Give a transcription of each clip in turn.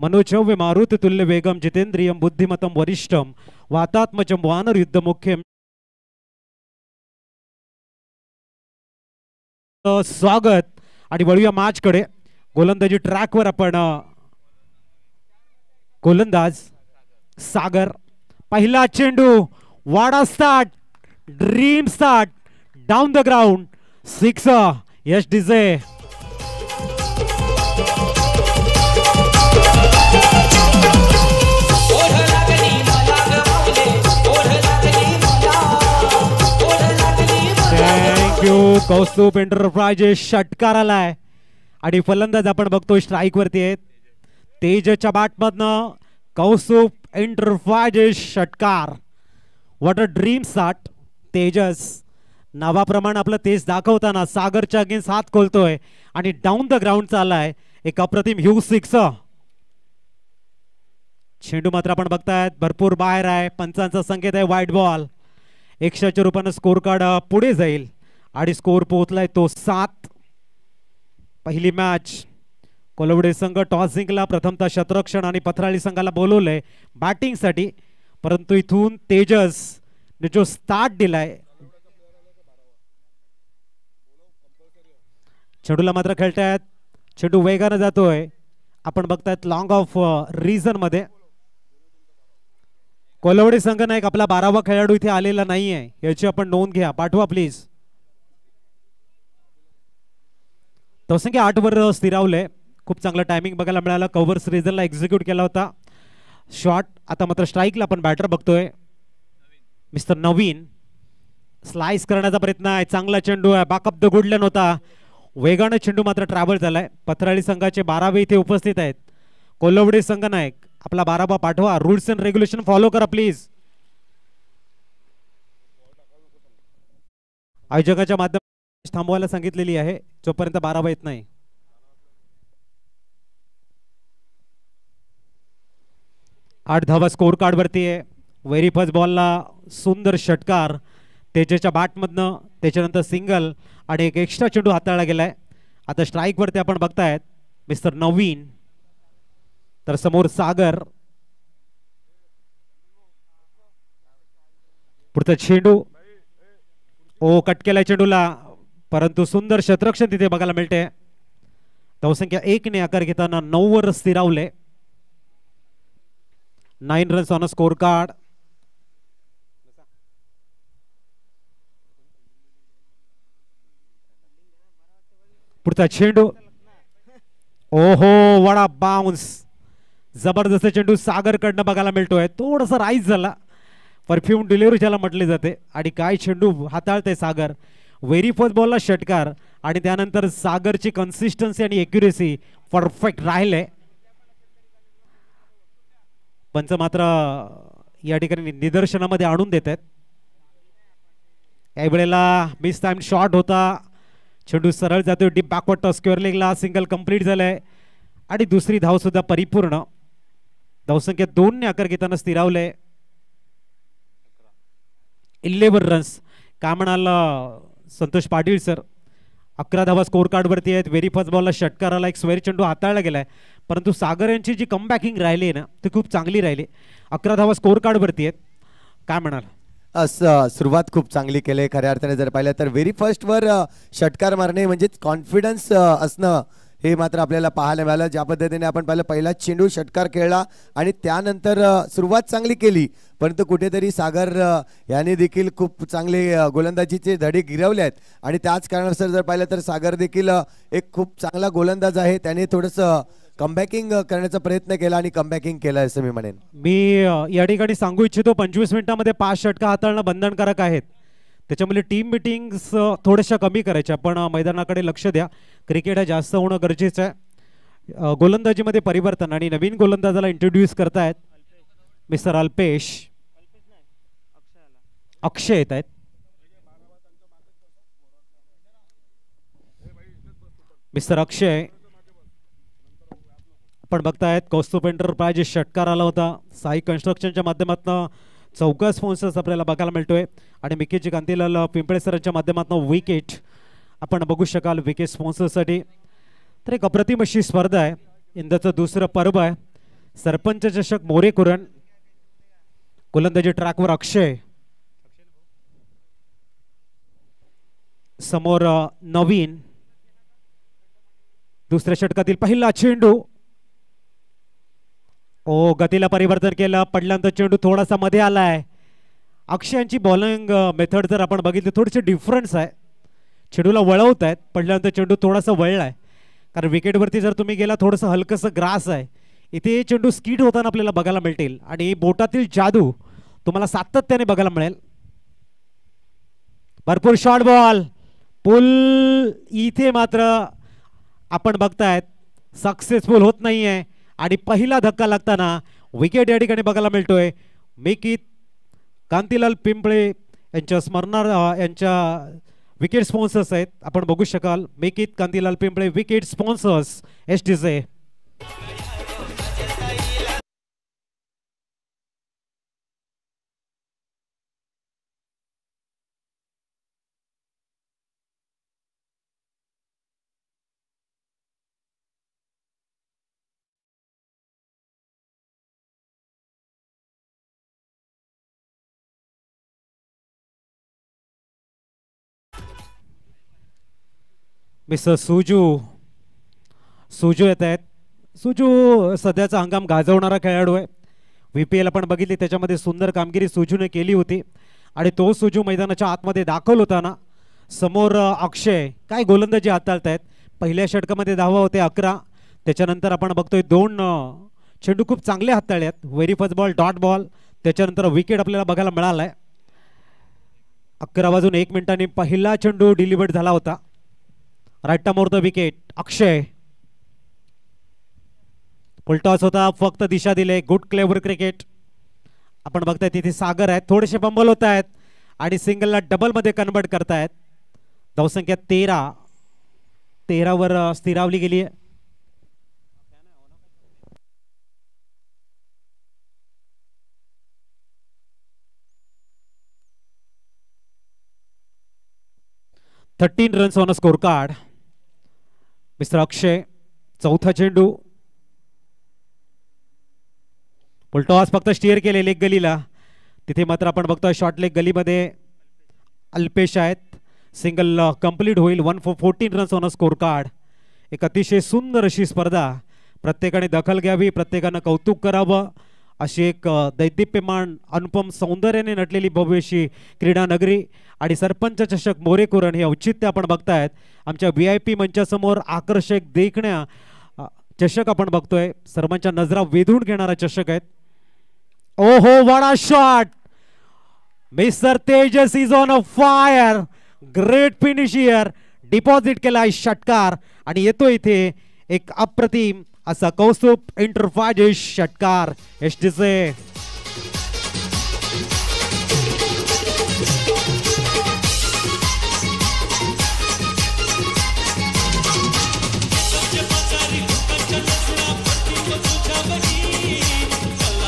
मनोजव्य मारुत तुल्य वेगम जितेंद्रियम बुद्धिमतम वरिष्ठम वातात्मजम वानर युद्ध मुख्यम. स्वागत आणि वळूया मॅच कडे. गोलंदाजी ट्रॅक वर आपण गोलंदाज सागर. पहिला चेंडू वाडा start dream start down the ground six. Yash DJ Kaustubh enterprises षटकार आलाय आणि फलंदाज आपण बघतोय स्ट्राईक वरती आहेत. तेजच्या बॅट मधनं कौस्तुभ एंटरप्राइजेस षटकार. What a dream start. Tejas नावाप्रमाणे आपलं तेज दाखवताना सागरच्या अगेन्स्ट हात खोलतोय आणि डाऊन द ग्राउंड चाललाय एक अप्रतिम ह्यू सिक्स. चेंडू मात्र आपण बघतायत भरपूर बाहेर आहे. पंचांचा संकेत आहे वाईट बॉल. 100च्या रूपाने स्कोर कार्ड पुढे जाईल आणि स्कोर पोहोचलाय तो 7. पहिली मॅच कोलवडे संघ टॉस जिंकला. प्रथमतः शतरक्षण आणि पथराळी संघाला बोलवलंय बॅटिंग साठी, परंतु इथून तेजस ने जो स्टार्ट दिलाय. चेंडूला मात्र खेळतायत. चेंडू वेगाने जातोय. आपण बघतायत लॉंग ऑफ रिझन मध्ये. कोलवडे संघ नायक आपला 12वा खेळाडू इथे आलेला नाहीये याची आपण नोंद घ्या. पाठवा प्लीज. तवसंख्या 8 वर स्थिरावले. खूप चांगला टायमिंग बघायला मिळाला. कव्हर रिझनला एक्झिक्यूट केला होता शॉट. आता मात्र स्ट्राईकला आपण बॅटर बघतोय मिस्टर नवीन. स्लाइस करण्याचा प्रयत्न आहे. चांगला चेंडू आहे. बॅकअप द गुडलॅन होता. वेगाने चेंडू मात्र ट्रॅव्हल झालाय. पथराळी संघाचे 12वे इथे उपस्थित आहेत. कोलवडे संघ नायक आपला 12वा पाठवा. रूल्स अँड रेग्युलेशन फॉलो करा प्लीज. आयोजकाच्या माध्यमातून थांबवायला सांगितलेली आहे जोपर्यंत 12वा येत नाही. आठ धावा स्कोर कार्ड वरती आहे. व्हेरी फर्स्ट बॉलला सुंदर षटकार तेजच्या बॅट मधनं. त्याच्यानंतर सिंगल आणि एक एक्स्ट्रा चेंडू हाताळला गेलाय. आता स्ट्राईक वरती आपण बघतायत मिस्टर नवीन. तर समोर सागर. पुढचा चेंडू ओ कट केलाय चेंडूला, परंतु सुंदर शतरक्षण तिथे बघायला मिळते. धावसंख्या 1 ने आकार घेताना 9 वर स्थिरावले. 9 runs on a score card. पुढचा चेंडू ओहो वडा बाउन्स. जबरदस्त चेंडू सागर कडनं बघायला मिळतोय. थोडासा राईज झाला. परफ्यूम डिलिव्हरी ज्याला म्हटली जाते. आणि काय चेंडू हाताळते सागर. व्हेरी फर्स्ट बॉलला षटकार आणि त्यानंतर सागरची कन्सिस्टन्सी आणि एक्युरेसी परफेक्ट राहिले. पंच मात्र या ठिकाणी निदर्शनामध्ये आणून देत आहेत. यावेळेला मिस टाइम शॉट होता. चेंडू सरळ जातोय डीप बॅकवर्ड स्क्वेअर लेगला. सिंगल कंप्लीट झालंय आणि दुसरी धाव सुद्धा परिपूर्ण. धावसंख्या 2 ने आकार घेताना स्थिरावले. 11 रन्स. काय म्हणाल संतोष पाटील सर. 11 धावा स्कोर कार्ड वरती आहेत. व्हेरी फर्स्ट बॉलला षटकाराला एक स्क्वेअर चेंडू हाताळला गेलाय, परंतु सागर यांची जी कमबॅकिंग राहिली ना ती खूप चांगली राहिली. 11 धावा स्कोर कार्ड वरती आहेत. काय म्हणाल. सुरुवात खूप चांगली केली खऱ्या अर्थाने जर पाहिलं तर. व्हेरी फर्स्ट वर षटकार मारणे म्हणजे कॉन्फिडन्स असणं हे मात्र आपल्याला पाहायला मिळालं. ज्या पद्धतीने आपण पाहिलं पहिला चेंडू षटकार खेळला आणि त्यानंतर सुरुवात चांगली केली, परंतु कुठेतरी सागर याने देखील खूप चांगले गोलंदाजीचे धडे गिरवले आहेत. आणि त्याच कारणास्तव जर पाहिलं तर सागर देखील एक खूप चांगला गोलंदाज आहे. त्याने थोडंसं कमबॅकिंग करण्याचा प्रयत्न केला आणि कमबॅकिंग केलं असं मी म्हणेन. मी या ठिकाणी सांगू इच्छितो 25 मिनिटांमध्ये 5 षटका हाताळणं बंधनकारक आहेत. त्याच्यामुळे टीम मिटिंग्स थोड्याशा कमी करायच्या, पण मैदानाकडे लक्ष द्या. क्रिकेट हा जास्त होणं गरजेचं आहे. गोलंदाजीमध्ये परिवर्तन आणि नवीन गोलंदाजाला इंट्रोड्यूस करतायत मिस्टर अल्पेश. अक्षय येत आहेत. मिस्टर अक्षय आपण बघतायत. कौस्तुभ एंटरप्राइजेस षटकार आला होता. साई कन्स्ट्रक्शनच्या माध्यमातून चौका स्पॉन्सर्स आपल्याला बघायला मिळतोय आणि मिकेजी कांतीलाल पिंपळे सरांच्या माध्यमातून विकेट आपण बघू शकाल. विकेट स्पॉन्सर्ससाठी तर एक अप्रतिम अशी स्पर्धा आहे. यंदाचं दुसरं पर्व आहे. सरपंच चषक मोरे कुरण. गोलंदाजी ट्रॅकवर अक्षय, समोर नवीन. दुसऱ्या षटकातील पहिला चेंडू. ओ, गतीला परिवर्तन केलं, पडल्यानंतर चेंडू थोडासा मध्ये आलाय. अक्षयांची बॉलिंग मेथड जर आपण बघितली थोडीशी डिफरन्स आहे. चेंडूला वळवत आहेत, पडल्यानंतर चेंडू थोडासा वळलाय. कारण विकेटवरती जर तुम्ही गेला थोडंसं हलकंसं ग्रास आहे. इथे चेंडू स्कीड होताना आपल्याला बघायला मिळतील आणि बोटातील जादू तुम्हाला सातत्याने बघायला मिळेल. भरपूर शॉर्ट बॉल पुल. इथे मात्र आपण बघतायत सक्सेसफुल होत नाहीये आणि पहिला धक्का लागताना विकेट या ठिकाणी बघायला मिळतोय. मेकित कांतीलाल पिंपळे यांच्या स्मरणार्थ यांच्या विकेट स्पॉन्सर्स आहेत. आपण बघू शकाल मेकित कांतीलाल पिंपळे विकेट स्पॉन्सर्स एसटीचे. मिस्टर सुजू येत आहेत. सुजू सध्याचा हंगाम गाजवणारा खेळाडू आहे. VPL आपण बघितली त्याच्यामध्ये सुंदर कामगिरी सुजूने केली होती आणि तो सुजू मैदानाच्या आतमध्ये दाखल होताना. समोर अक्षय काय गोलंदाजी हाताळत आहेत. पहिल्या षटकामध्ये धावा होते 11. त्याच्यानंतर आपण बघतोय 2 चेंडू खूप चांगले हाताळले आहेत. Very first ball, dot ball, त्याच्यानंतर विकेट आपल्याला बघायला मिळालाय. 11 वाजून 1 मिनिटांनी पहिला चेंडू डिलिव्हर्ड झाला होता. Right term the wicket. Akshay full toss होता, फक्त दिशा दिले. Good clever cricket. आपण बघताय तिथे सागर आहेत, थोडेसे बंबल होत आहेत आणि सिंगलला डबल मध्ये कन्वर्ट करतायत. धावसंख्या 13 वर स्थिरावली गेली आहे. $13 runs on a scorecard. Mister Akshay चौथा चेंडू. फुलटॉस फक्त स्टिअर केले लेग गलीला. तिथे मात्र आपण बघतोय शॉर्ट लेग गलीमध्ये अल्पेश आहेत. सिंगल कंप्लीट होईल. 1 for 14 runs on a score card. एक अतिशय सुंदर अशी स्पर्धा. प्रत्येकाने दखल घ्यावी, प्रत्येकानं कौतुक करावं. अशी एक दैदिप्यमान अनुपम सौंदर्याने नटलेली भव्यशी क्रीडा नगरी आणि सरपंच चषक मोरे कुरण हे औचित्य आपण बघतायत. आमच्या VIP मंचासमोर आकर्षक देखण्या चषक आपण बघतोय. सर्वांच्या नजरा वेधून घेणारा चषक आहेत. ओहो, what a shot. Mister Tejas is on a fire. Great finish here. Deposit केलाय षटकार आणि येतो इथे एक अप्रतिम असा कौस्तुभ इंटरफायज षटकार एसटीचे.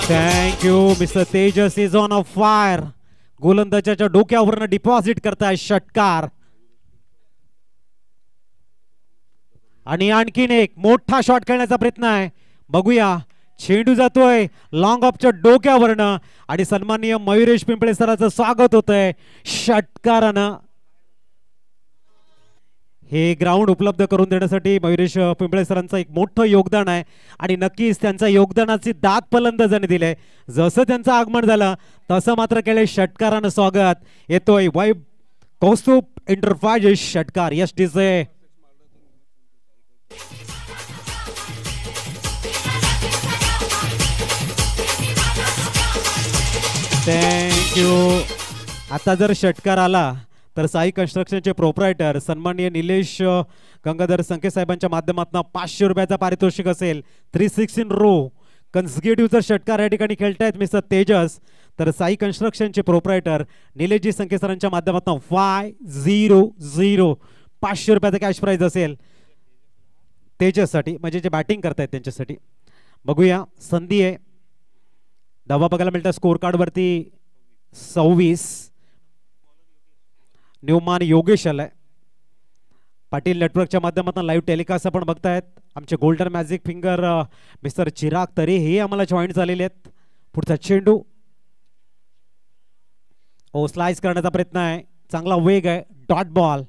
Thank you. Mister Tejas is on a fire. गोलंदाजाच्या डोक्यावरनं डिपॉझिट करताय षटकार आणि आणखीन एक मोठा शॉट खेळण्याचा प्रयत्न आहे. बघूया. चेंडू जातोय लॉंग ऑफच्या डोक्यावरनं आणि सन्माननीय मयुरेश पिंपळे सरांचं स्वागत होतंय षटकारानं. हे ग्राउंड उपलब्ध करून देण्यासाठी मयुरेश पिंपळे सरांचं एक मोठं योगदान आहे आणि नक्कीच त्यांच्या योगदानाची दाद फलंदाजांनी दिले. जसं त्यांचं आगमन झालं तसं मात्र केले षटकारानं स्वागत. येतोय वाईब कौस्तुभ इंटरफायज षटकार एसटीचे. थँक्यू. आता जर षटकार आला तर साई कन्स्ट्रक्शनचे प्रोप्रायटर सन्माननीय निलेश गंगाधर संके साहेबांच्या माध्यमातून 500 रुपयाचा पारितोषिक असेल. 316 रो कन्सिक्युटिव्ह जर षटकार या ठिकाणी खेळतायत मिस्टर तेजस तर साई कन्स्ट्रक्शनचे प्रोप्रायटर निलेशजी संके सरांच्या माध्यमातून 500 500 रुपयाचा कॅश प्राइज असेल तेजससाठी, म्हणजे जे बॅटिंग करतायत त्यांच्यासाठी. बघूया. संधी आहे. धावा बघायला मिळतात स्कोर कार्ड वरती 26. न्यूमान योगेश आलाय. पाटील नेटवर्कच्या माध्यमातून लाईव्ह टेलिकास्ट आपण बघतायत. आमचे golden magic finger mister Chirag तरी हे आम्हाला जॉईन झालेले आहेत. पुढचा चेंडू स्लाइस करण्याचा प्रयत्न आहे. चांगला वेग आहे. डॉट बॉल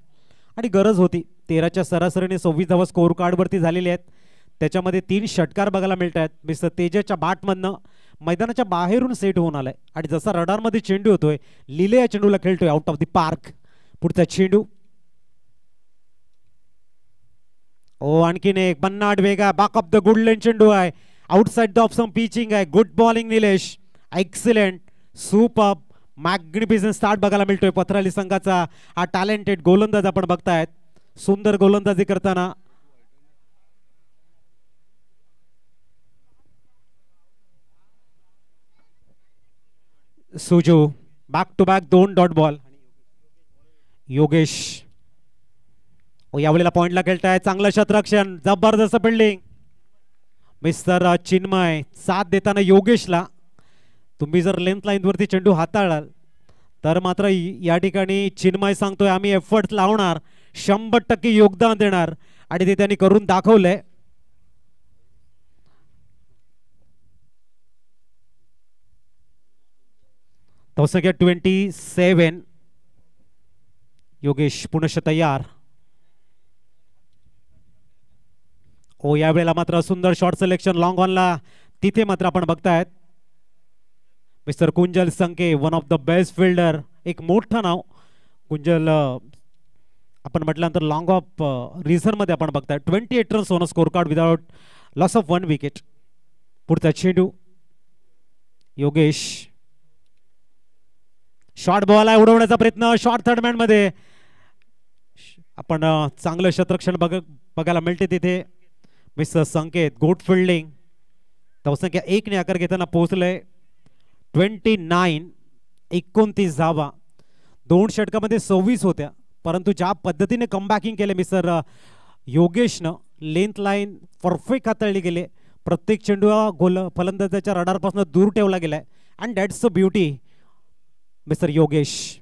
आणि गरज होती. 13च्या सरासरीने 26 धावा स्कोर कार्डवरती झालेले आहेत. त्याच्यामध्ये 3 षटकार बघायला मिळत आहेत. मिस्टर तेजसच्या बॅटमधनं मैदानाच्या बाहेरून सेट होऊन आलाय आणि जसा रडारमध्ये चेंडू होतोय लिले या चेंडूला खेळतोय आउट ऑफ द पार्क. पुढचा चेंडू आणखीन एक बन्नाट वेगा back of the good length चेंडू आहे. Outside the off some pitching आहे. Good bowling Nilesh. Excellent super magnificent start बघायला मिळतोय पथराली संघाचा. हा टॅलेंटेड गोलंदाज आपण बघतायत सुंदर गोलंदाजी करताना. Suju back to back 2 dot ball. Yogesh यावेळेला पॉइंटला खेळताय. चांगलं शतरक्षण जबरदस्त फिल्डिंग मिस्टर चिन्मय साथ देताना योगेशला. तुम्ही जर लेंथ लाईन वरती चेंडू हाताळाल तर मात्र या ठिकाणी चिन्मय सांगतोय आम्ही एफर्ट लावणार 100% योगदान देणार आणि ते त्यांनी करून दाखवलंय. धावसंख्या 27. योगेश पुनश्च तयार. यावेळेला मात्र सुंदर शॉट सिलेक्शन लॉंग ऑनला तिथे मात्र आपण बघतायत mister Kunjal Sankhe one of the best fielder. एक मोठं नाव कुंजल आपण म्हटल्यानंतर लॉंग ऑफ रिझन मध्ये आपण बघताय 28 runs on score card without loss of 1 wicket. पुढचा चेंडू योगेश शॉर्ट बॉल आहे उडवण्याचा प्रयत्न शॉर्ट थर्ड मॅन मध्ये आपण चांगलं क्षेत्ररक्षण बघायला मिळते तिथे. मिस्टर संकेत गुड फिल्डिंग. धावसंख्या 1 ने आकार घेताना पोहोचले 29 धावा. 2 षटकामध्ये 26 होत्या परंतु ज्या पद्धतीने कमबॅकिंग केले मिस्टर योगेशनं लेंथ लाईन परफेक्ट हाताळली गेले. प्रत्येक चेंडू गोल फलंदाजाच्या रडारपासून दूर ठेवला गेलाय and that's the beauty mister Yogesh.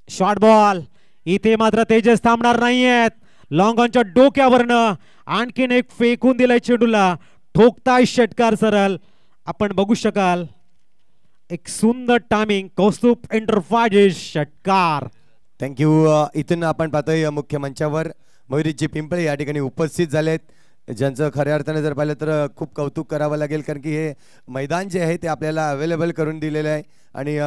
Short ball इथे मात्र तेजस थांबणार नाहीयेत. लॉंग ऑनच्या डोक्यावरनं आणखीन एक फेकून दिलाय चेंडूला. ठोकताय षटकार सरळ आपण बघू शकाल. एक सुंदर टायमिंग कौस्तुभ एंटरप्राइजेस षटकार. थँक्यू. इथून आपण पाहतोय मुख्य मंचावर मयुरीजी पिंपळे या ठिकाणी उपस्थित झालेत ज्यांचं खऱ्या अर्थाने जर पाहिलं तर खूप कौतुक करावं लागेल कारण की हे मैदान जे आहे ते आपल्याला अवेलेबल करून दिलेलं आहे आणि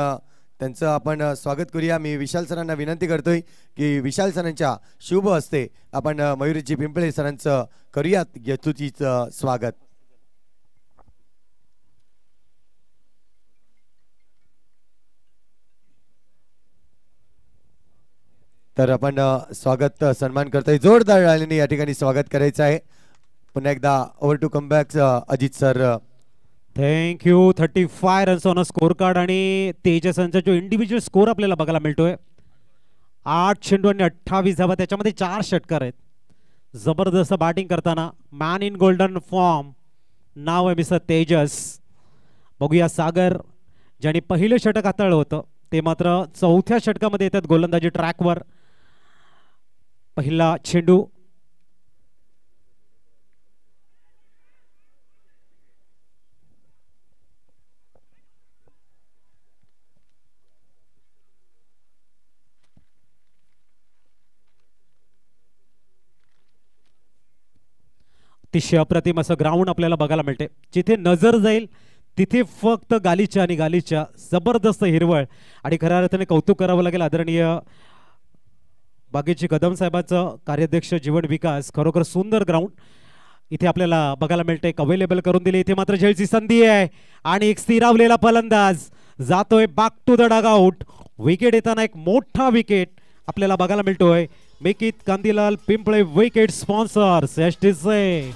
त्यांचं आपण स्वागत करूया. मी विशाल सरांना विनंती करतोय की विशाल सरांच्या शुभ हस्ते आपण मयुरीजी पिंपळे सरांचं करूयात यथोचित स्वागत. तर आपण स्वागत सन्मान करतोय जोरदार टाळ्यांनी या ठिकाणी स्वागत करायचं आहे. पुन्हा एकदा over to come back Ajit sir. Thank you. 35 runs on score card आणि तेजसांचा जो इंडिव्हिज्युअल स्कोर आपल्याला बघायला मिळतोय 8 चेंडू आणि 28 धावा त्याच्यामध्ये 4 षटकार आहेत. जबरदस्त बॅटिंग करताना मॅन इन गोल्डन फॉर्म नाव आहे मिस्टर तेजस. बघूया सागर ज्याने पहिलं षटक हाताळलं होतं ते मात्र 4थ्या षटकामध्ये येतात गोलंदाजी ट्रॅकवर. पहिला चेंडू अतिशय अप्रतिम असं ग्राउंड आपल्याला बघायला मिळते. जिथे नजर जाईल तिथे फक्त गालीच्या आणि गालीच्या जबरदस्त हिरवळ आणि खऱ्या अर्थाने कौतुक करावं लागेल आदरणीय बागेची कदम साहेबांचं कार्याध्यक्ष जीवन विकास. खरोखर सुंदर ग्राउंड इथे आपल्याला बघायला मिळते. एक अवेलेबल करून दिली. इथे मात्र झेलची संधी आहे आणि एक स्थिरावलेला फलंदाज जातोय back to the dugout. Wicket येताना एक मोठा विकेट आपल्याला बघायला मिळतोय. Mekit Kandilal Pimple wicket sponsors STC.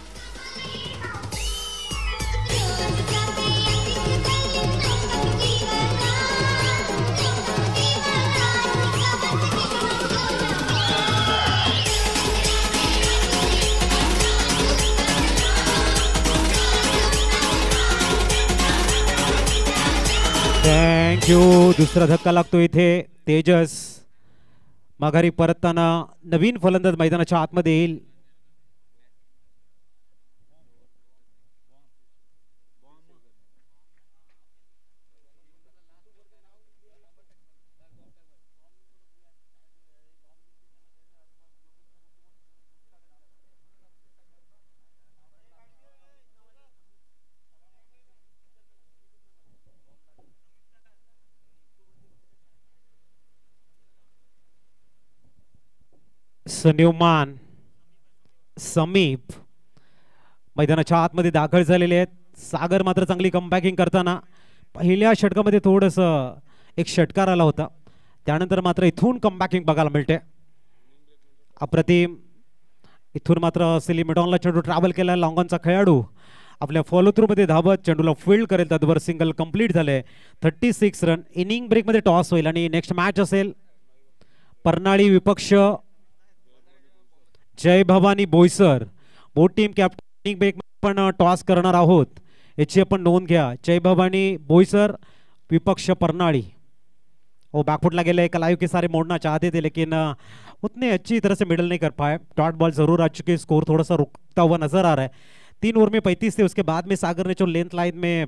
Thank you. दुसरा धक्का लागतो इथे. तेजस माघारी परतताना नवीन फलंदाज मैदानाच्या आतमध्ये येईल. सन्युमान समीप मैदानाच्या आतमध्ये दाखल झालेले आहेत. सागर मात्र चांगली कमबॅकिंग करताना पहिल्या षटकामध्ये थोडंसं एक षटकार आला होता, त्यानंतर मात्र इथून कमबॅकिंग बघायला मिळते. अप्रतिम. इथून मात्र सेलिमिडॉनला चेंडू ट्रॅव्हल केला. लॉंगॉनचा खेळाडू आपल्या फॉलो थ्रू मध्ये धावत चेंडूला फील्ड करेल. तद्वर सिंगल कंप्लीट झाले. 36 रन. इनिंग ब्रेक मध्ये टॉस होईल आणि नेक्स्ट मॅच असेल परनाळी विपक्ष Jai Bhavani Boisar. Both team captain inning break पण टॉस करणार आहोत याची आपण नोंद घ्या. जय भवानी बोईसर विपक्ष परनाळी. वो बैकफुट गेले. लाइव के सारे मोड़ना चाहते थे लेकिन उतने अच्छी तरह से मिडल नहीं कर पाए. डॉट बॉल जरूर आ चुके. स्कोर थोड़ा सा रुकता हुआ नजर आ रहा है. 3 ओवर में 35 थे. उसके बाद में सागर ने जो लेंथ लाइन में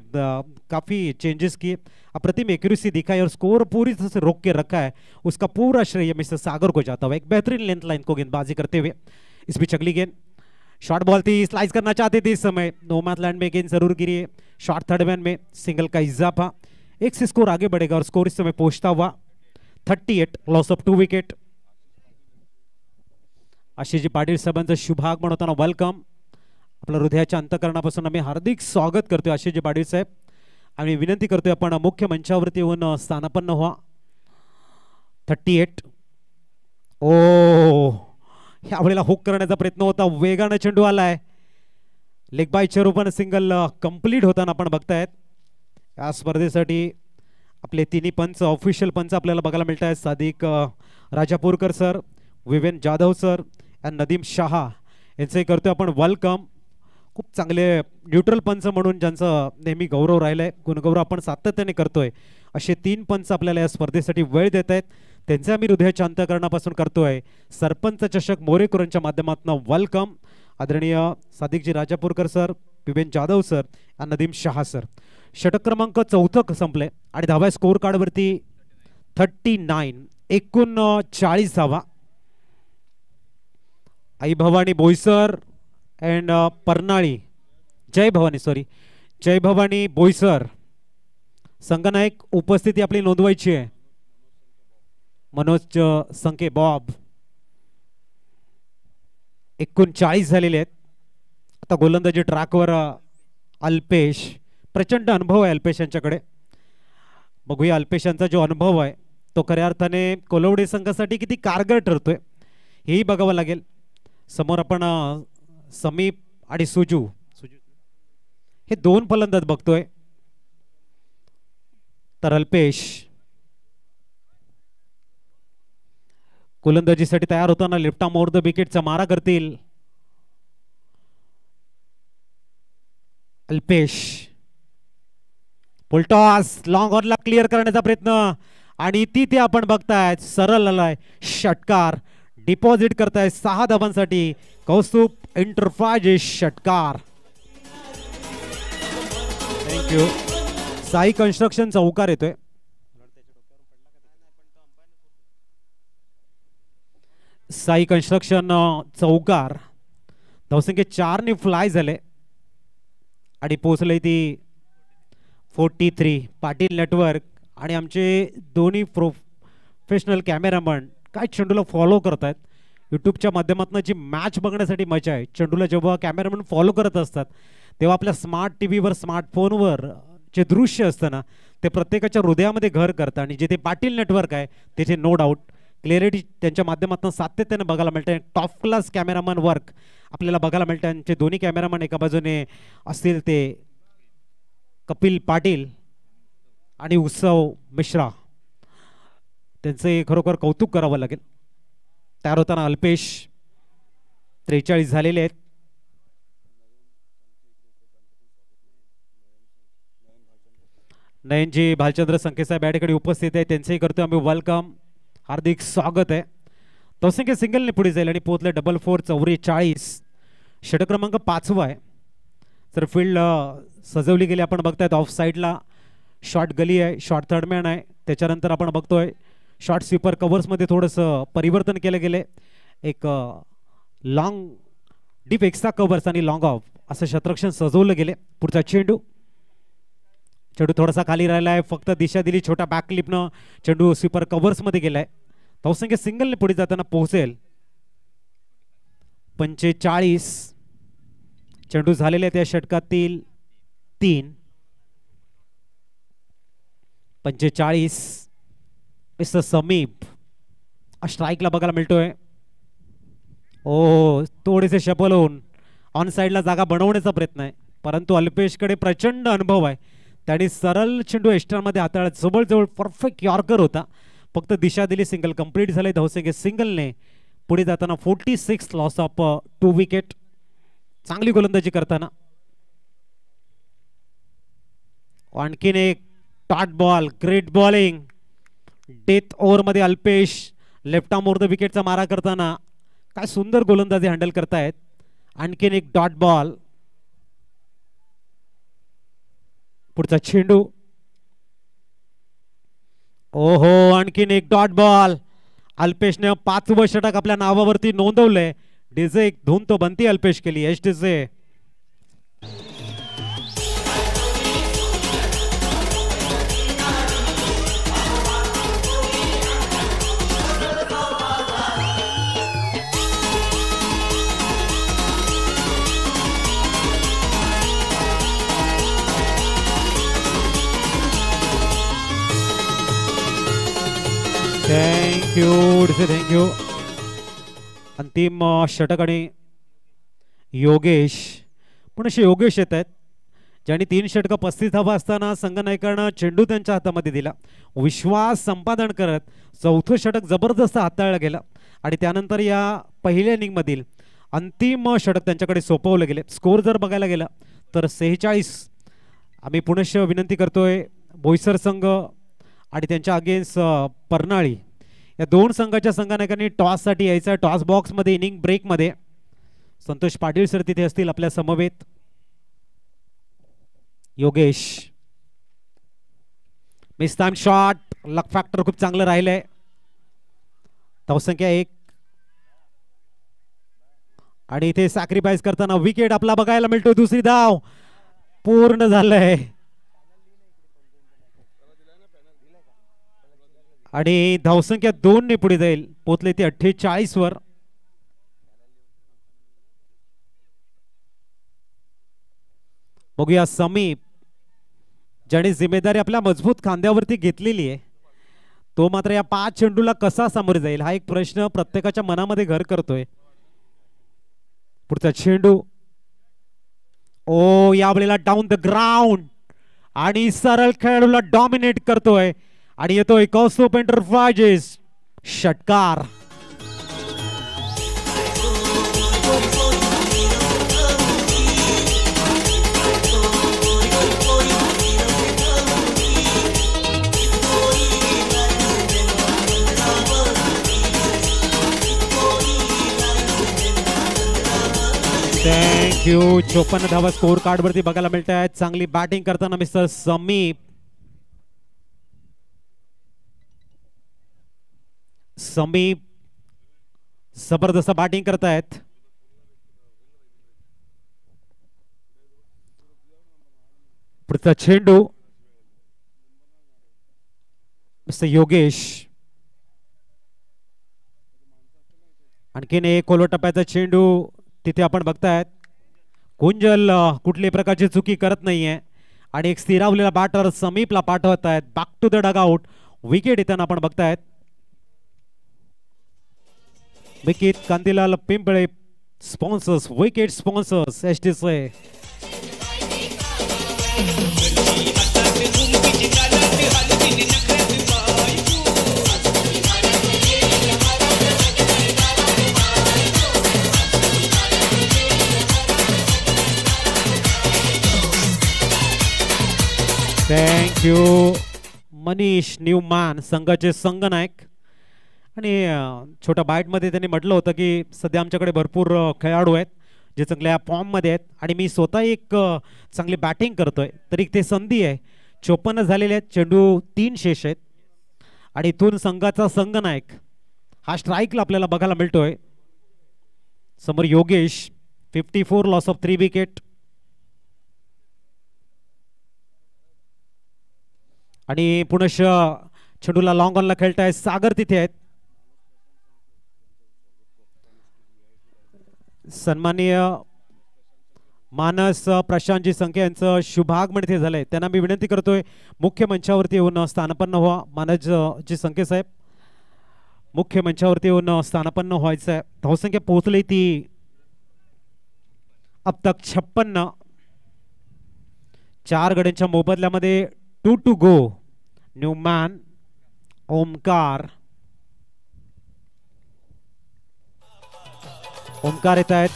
काफ़ी चेंजेस किए, अप्रतिम एक्यूरेसी दिखाई और स्कोर पूरी तरह से रोक के रखा है. उसका पूरा श्रेय मिस्टर सागर को जाता हुआ. एक बेहतरीन लेंथ लाइन को गेंदबाजी करते हुए. इस बीच अगली गेंद शॉर्ट बॉल थी. स्लाइस करना चाहते थे इस समय. नो मैथ लैंड में गेंद जरूर गिरी है. शॉर्ट थर्ड मैन में सिंगल का इजाफा. 1 से स्कोर आगे बढ़ेगा और स्कोर इस समय पहुंचता हुआ 38. Loss of 2 wicket. Ashishji Patil साहेबांचं शुभागमन होताना वेलकम. आपल्या हृदयाच्या अंतकरणापासून आम्ही हार्दिक स्वागत करतोय आशिषजी पाटील साहेब. आणि विनंती करतोय आपण मुख्य मंचावरती येऊन स्थानापन्न व्हा. 38. ओ यावेळेला हुक करण्याचा प्रयत्न होता. वेगाने चेंडू आलाय. लेग बायच्या रूपाने सिंगल कंप्लीट होताना आपण बघतायत. या स्पर्धेसाठी आपले तिन्ही पंच ऑफिशियल पंच आपल्याला बघायला मिळत आहेत. सादिक राजापूरकर सर, विवेन जाधव सर आणि नदीम शहा यांचंही करतोय आपण वेलकम. खूप चांगले न्यूट्रल पंच म्हणून ज्यांचं नेहमी गौरव राहिलाय, गुणगौरव आपण सातत्याने करतोय, असे 3 पंच आपल्याला या स्पर्धेसाठी वेळ देत आहेत. त्यांचे आम्ही हृदयाच्या अंतकरणापासून करतोय. सरपंच चषक मोरेकरांच्या माध्यमातून वेलकम. आदरणीय सादिकजी राजापूरकर सर, विवेन जाधव सर आणि नदीम शहा सर. षटक क्रमांक 4 संपले आणि धावा स्कोर कार्ड वरती 39. एकूण 40 धावा. आई भवानी बोईसर अँड परनाळी जय भवानी बोईसर संघनायक उपस्थिती आपली नोंदवायची आहे. मनोज संके बॉब. एकूण 40 झालेले आहेत. आता गोलंदाजी ट्रॅकवर अल्पेश. प्रचंड अनुभव आहे अल्पेश यांच्याकडे. बघूया अल्पेश यांचा जो अनुभव आहे तो खऱ्या अर्थाने कोलवडे संघासाठी किती कारगर ठरतोय हेही बघावं लागेल. समोर आपण समीप आणि सुजू हे 2 फलंदाज बघतोय. तर अल्पेश गोलंदाजीसाठी तयार होताना लिफ्टा मोर द विकेटचा मारा करतील. अल्पेश फुलटॉस लॉंग ऑनला क्लिअर करण्याचा प्रयत्न आणि तिथे आपण बघताय सरळ आलाय षटकार. डिपॉझिट करताय 6 धावांसाठी कौस्तुभ एंटरप्राइजेस षटकार. थँक्यू. साई कन्स्ट्रक्शन चौकार येतोय. साई कन्स्ट्रक्शन चौकार. धावसंख्या 4 ने फ्लाय झाले आणि पोहोचले ती 43. पाटील नेटवर्क आणि आमचे दोन्ही प्रोफेशनल कॅमेरामन काय चेंडूला फॉलो करत आहेत. यूट्यूबच्या माध्यमातून जी मॅच बघण्यासाठी मजा आहे. चेंडूला जेव्हा कॅमेरामन फॉलो करत असतात तेव्हा आपल्या स्मार्ट टीव्हीवर स्मार्टफोनवर जे दृश्य असतं ना ते प्रत्येकाच्या हृदयामध्ये घर करतं. आणि जिथे पाटील नेटवर्क आहे तिथे नो डाऊट क्लिअरिटी त्यांच्या माध्यमातून सातत्याने बघायला मिळते. टॉप क्लास कॅमेरामन वर्क आपल्याला बघायला मिळतं. त्यांचे दोन्ही कॅमेरामन एका बाजूने असतील ते कपिल पाटील आणि उत्सव मिश्रा. त्यांचे खरोखर कौतुक करावं लागेल. तयार होताना अल्पेश 43 झालेले आहेत. नयनजी भालचंद्र संकेसाहेब याकडे उपस्थित आहे. त्यांचंही करतोय आम्ही वेलकम. हार्दिक स्वागत आहे. तवसंख्या सिंगलने पुढे जाईल आणि पोहोचले 4-4 44. षटक क्रमांक 5 आहे. तर फील्ड सजवली गेली आपण बघतायत. ऑफ साईडला शॉर्ट गली आहे, शॉर्ट थर्डमॅन आहे. त्याच्यानंतर आपण बघतोय शॉर्ट स्वीपर कव्हर्समध्ये थोडंसं परिवर्तन केलं गेले. एक लॉंग डीप एक्स्ट्रा कव्हर्स आणि लॉंग ऑफ असं शतरक्षण सजवलं गेले. पुढचा चेंडू थोडासा खाली राहिला आहे. फक्त दिशा दिली छोट्या बॅक क्लिपनं. चेंडू स्वीपर कव्हर्समध्ये गेलाय. धावसंख्या सिंगलने पुढे जाताना पोहोचेल 45 चेंडू झालेले त्या षटकातील 3. 45 मिस्टर समीप स्ट्राईकला बघायला मिळतोय. ओ थोडेसे शफल होऊन ऑन साईडला जागा बनवण्याचा प्रयत्न आहे, परंतु अल्पेशकडे प्रचंड अनुभव आहे. त्याने सरळ चेंडू एक्स्ट्रामध्ये हाताळला. जवळजवळ परफेक्ट यॉर्कर होता, फक्त दिशा दिली. सिंगल कंप्लीट झाले धावसंख्या सिंगलने. पुढे जाताना 46 लॉस ऑफ 2 विकेट. चांगली गोलंदाजी करताना आणखीन एक dot ball. Great bowling. Death ओव्हरमध्ये Alpesh left arm over the विकेटचा मारा करताना काय सुंदर गोलंदाजी हँडल करतायत. आणखीन एक डॉट बॉल. पुढचा चेंडू. ओहो आणखीन एक डॉट बॉल. अल्पेशने 5वं षटक आपल्या नावावरती नोंदवलंय. डीजे एक धून तो बनती अल्पेश के लिए. DJ thank you. अंतिम षटक आणि योगेश. पण असे योगेश येत आहेत ज्यांनी 3 षटकं 35 धावा असताना संघनायकानं चेंडू त्यांच्या हातामध्ये दिला. विश्वास संपादन करत 4थं षटक जबरदस्त हाताळलं गेलं आणि त्यानंतर या पहिल्या इनिंगमधील अंतिम षटक त्यांच्याकडे सोपवलं गेले. स्कोर जर बघायला गेला तर 46. आम्ही पुनश्च विनंती करतोय बोईसर संघ आणि त्यांच्या अगेन्स्ट परनाळी या 2 संघाच्या संघनायकांनी टॉससाठी यायचं. टॉस बॉक्समध्ये इनिंग ब्रेकमध्ये संतोष पाटील सर तिथे असतील आपल्या समवेत. Yogesh miss time shot. Luck factor खूप चांगलं राहिलंय. धावसंख्या 1 आणि इथे सॅक्रिफाईस करताना विकेट आपला बघायला मिळतो. दुसरी धाव पूर्ण झालंय आणि धावसंख्या 2 ने पुढे जाईल. पोचले ते 48 वर. बघूया समीप ज्याने जिम्मेदारी आपल्या मजबूत खांद्यावरती घेतलेली आहे, तो मात्र या 5 चेंडूला कसा सामोरे जाईल हा एक प्रश्न प्रत्येकाच्या मनामध्ये घर करतोय. पुढचा चेंडू. ओ यावेळेला डाऊन द ग्राउंड आणि सरळ खेळाडूला डॉमिनेट करतोय आणि येतोय कौस्तुभ एंटरप्राइजेस षटकार. थँक्यू. 54 धावा स्कोर कार्ड वरती बघायला मिळत आहेत. चांगली बॅटिंग करताना मिस्टर समीप. समीप जबरदस्त बॅटिंग करतायत. पुढचा चेंडू मिस्टर योगेश. आणखीन एक खोलवर टप्प्याचा चेंडू. तिथे आपण बघतायत कुंजल कुठल्याही प्रकारची चुकी करत नाहीये आणि एक स्थिरावलेला बॅटर समीपला पाठवत आहेत. Back to the dugout. Wicket येताना आपण बघतायत wicket Kantilal Pimple sponsors. Wicket sponsors STC. Thank you. Manish Newman संघाचे संघनायक. आणि छोट्या बाईटमध्ये त्यांनी म्हटलं होतं की सध्या आमच्याकडे भरपूर खेळाडू आहेत जे चांगल्या फॉर्ममध्ये आहेत आणि मी स्वतः एक चांगली बॅटिंग करतोय, तरी ते संधी आहे. 54 झालेले आहेत. चेंडू 3 शेष आहेत आणि इथून संघाचा संघनायक हा स्ट्राईकला आपल्याला बघायला मिळतोय. समोर योगेश 54 लॉस ऑफ 3 विकेट. आणि पुनश्च चेंडूला लॉंग ऑनला खेळतायत सागर तिथे आहेत. सन्माननीय मानस प्रशांतजी संख्या यांचं शुभागमन इथे झालंय. त्यांना मी विनंती करतोय मुख्य मंचावरती येऊन स्थानपन्न व्हा. मानस जी संख्या साहेब मुख्य मंचावरती येऊन स्थानपन्न व्हायचं आहे. धावसंख्या पोहोचली ती अब तक 56. 4 गड्यांच्या मोबदल्यामध्ये 2 to go. न्यूमॅन, ओमकार येत आहेत.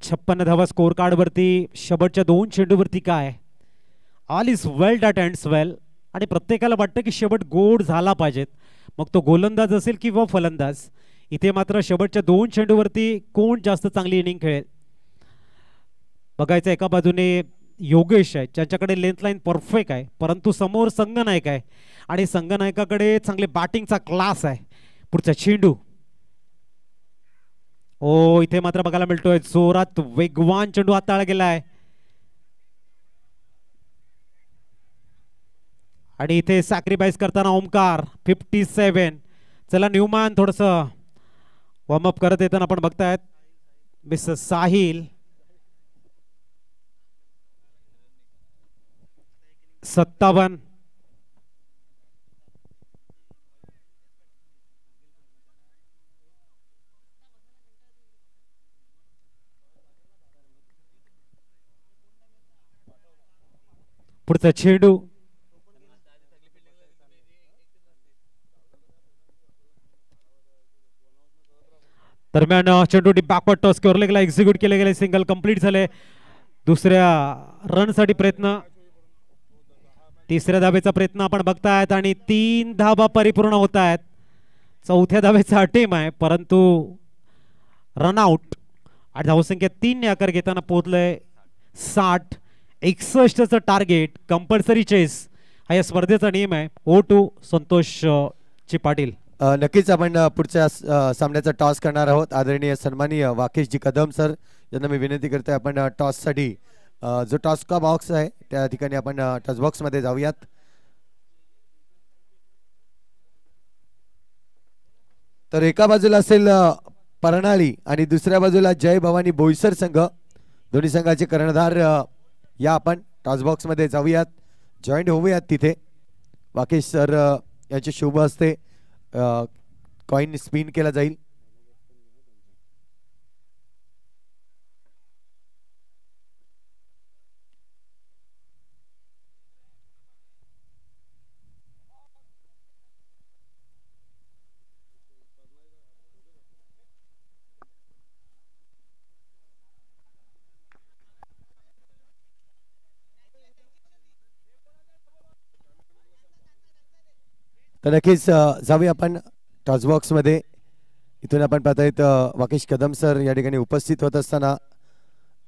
56 धावा स्कोर कार्ड वरती. शेवटच्या 2 चेंडूवरती काय all is well that ends well. आणि प्रत्येकाला वाटतं की शेवट गोड झाला पाहिजेत, मग तो गोलंदाज असेल किंवा फलंदाज. इथे मात्र शेवटच्या 2 चेंडूवरती कोण जास्त चांगली इनिंग खेळेल बघायचं. एका बाजूने योगेश आहे ज्यांच्याकडे लेंथ लाईन परफेक्ट आहे, परंतु समोर संगनायक आहे आणि संगनायकाकडे चांगले बॅटिंगचा क्लास आहे. पुढचा चेंडू ओ इथे मात्र बघायला मिळतोय जोरात वेगवान चेंडू हाताळला गेलाय आणि इथे सॅक्रिफाईस करताना ओमकार 57. चला न्यूमॅन थोडस वॉर्मअप करत येताना आपण बघतायत. मिस्टर साहिल 57. पुढचा चेंडू दरम्यान चेंडू बॅकवर्ड टॉस केला गेला, एक्झिक्यूट केले गेले, सिंगल कंप्लीट झाले. दुसऱ्या रन साठी प्रयत्न, तिसऱ्या धावेचा प्रयत्न आपण बघतायत आणि 3 धावा परिपूर्ण होत आहेत. चौथ्या धावेचा अटेम आहे परंतु रनआउट आणि धावसंख्या 3 ने आकार घेताना पोहोचलंय 60. 61चं टार्गेट. कंपल्सरी चेस हा या स्पर्धेचा नियम आहे. ओ टू संतोष ची पाटील. नक्कीच आपण पुढच्या सामन्याचा टॉस करणार आहोत. आदरणीय सन्माननीय वाकेशजी कदम सर यांना मी विनंती करतोय आपण टॉस साठी जो टॉस का बॉक्स आहे त्या ठिकाणी आपण टॉस बॉक्स मध्ये जाऊयात. तर एका बाजूला असेल परणाली आणि दुसऱ्या बाजूला जय भवानी बोईसर संघ. दोन्ही संघाचे कर्णधार या आपण टॉस बॉक्स मध्ये जाऊयात, जॉईंट होऊयात तिथे. वाकेश सर यांचे शुभ हस्ते कॉइन स्पिन केला जाईल. तर नक्कीच जाऊया आपण टॉस बॉक्स मध्ये. इथून आपण पाहतायत वाकेश कदम सर या ठिकाणी उपस्थित होत असताना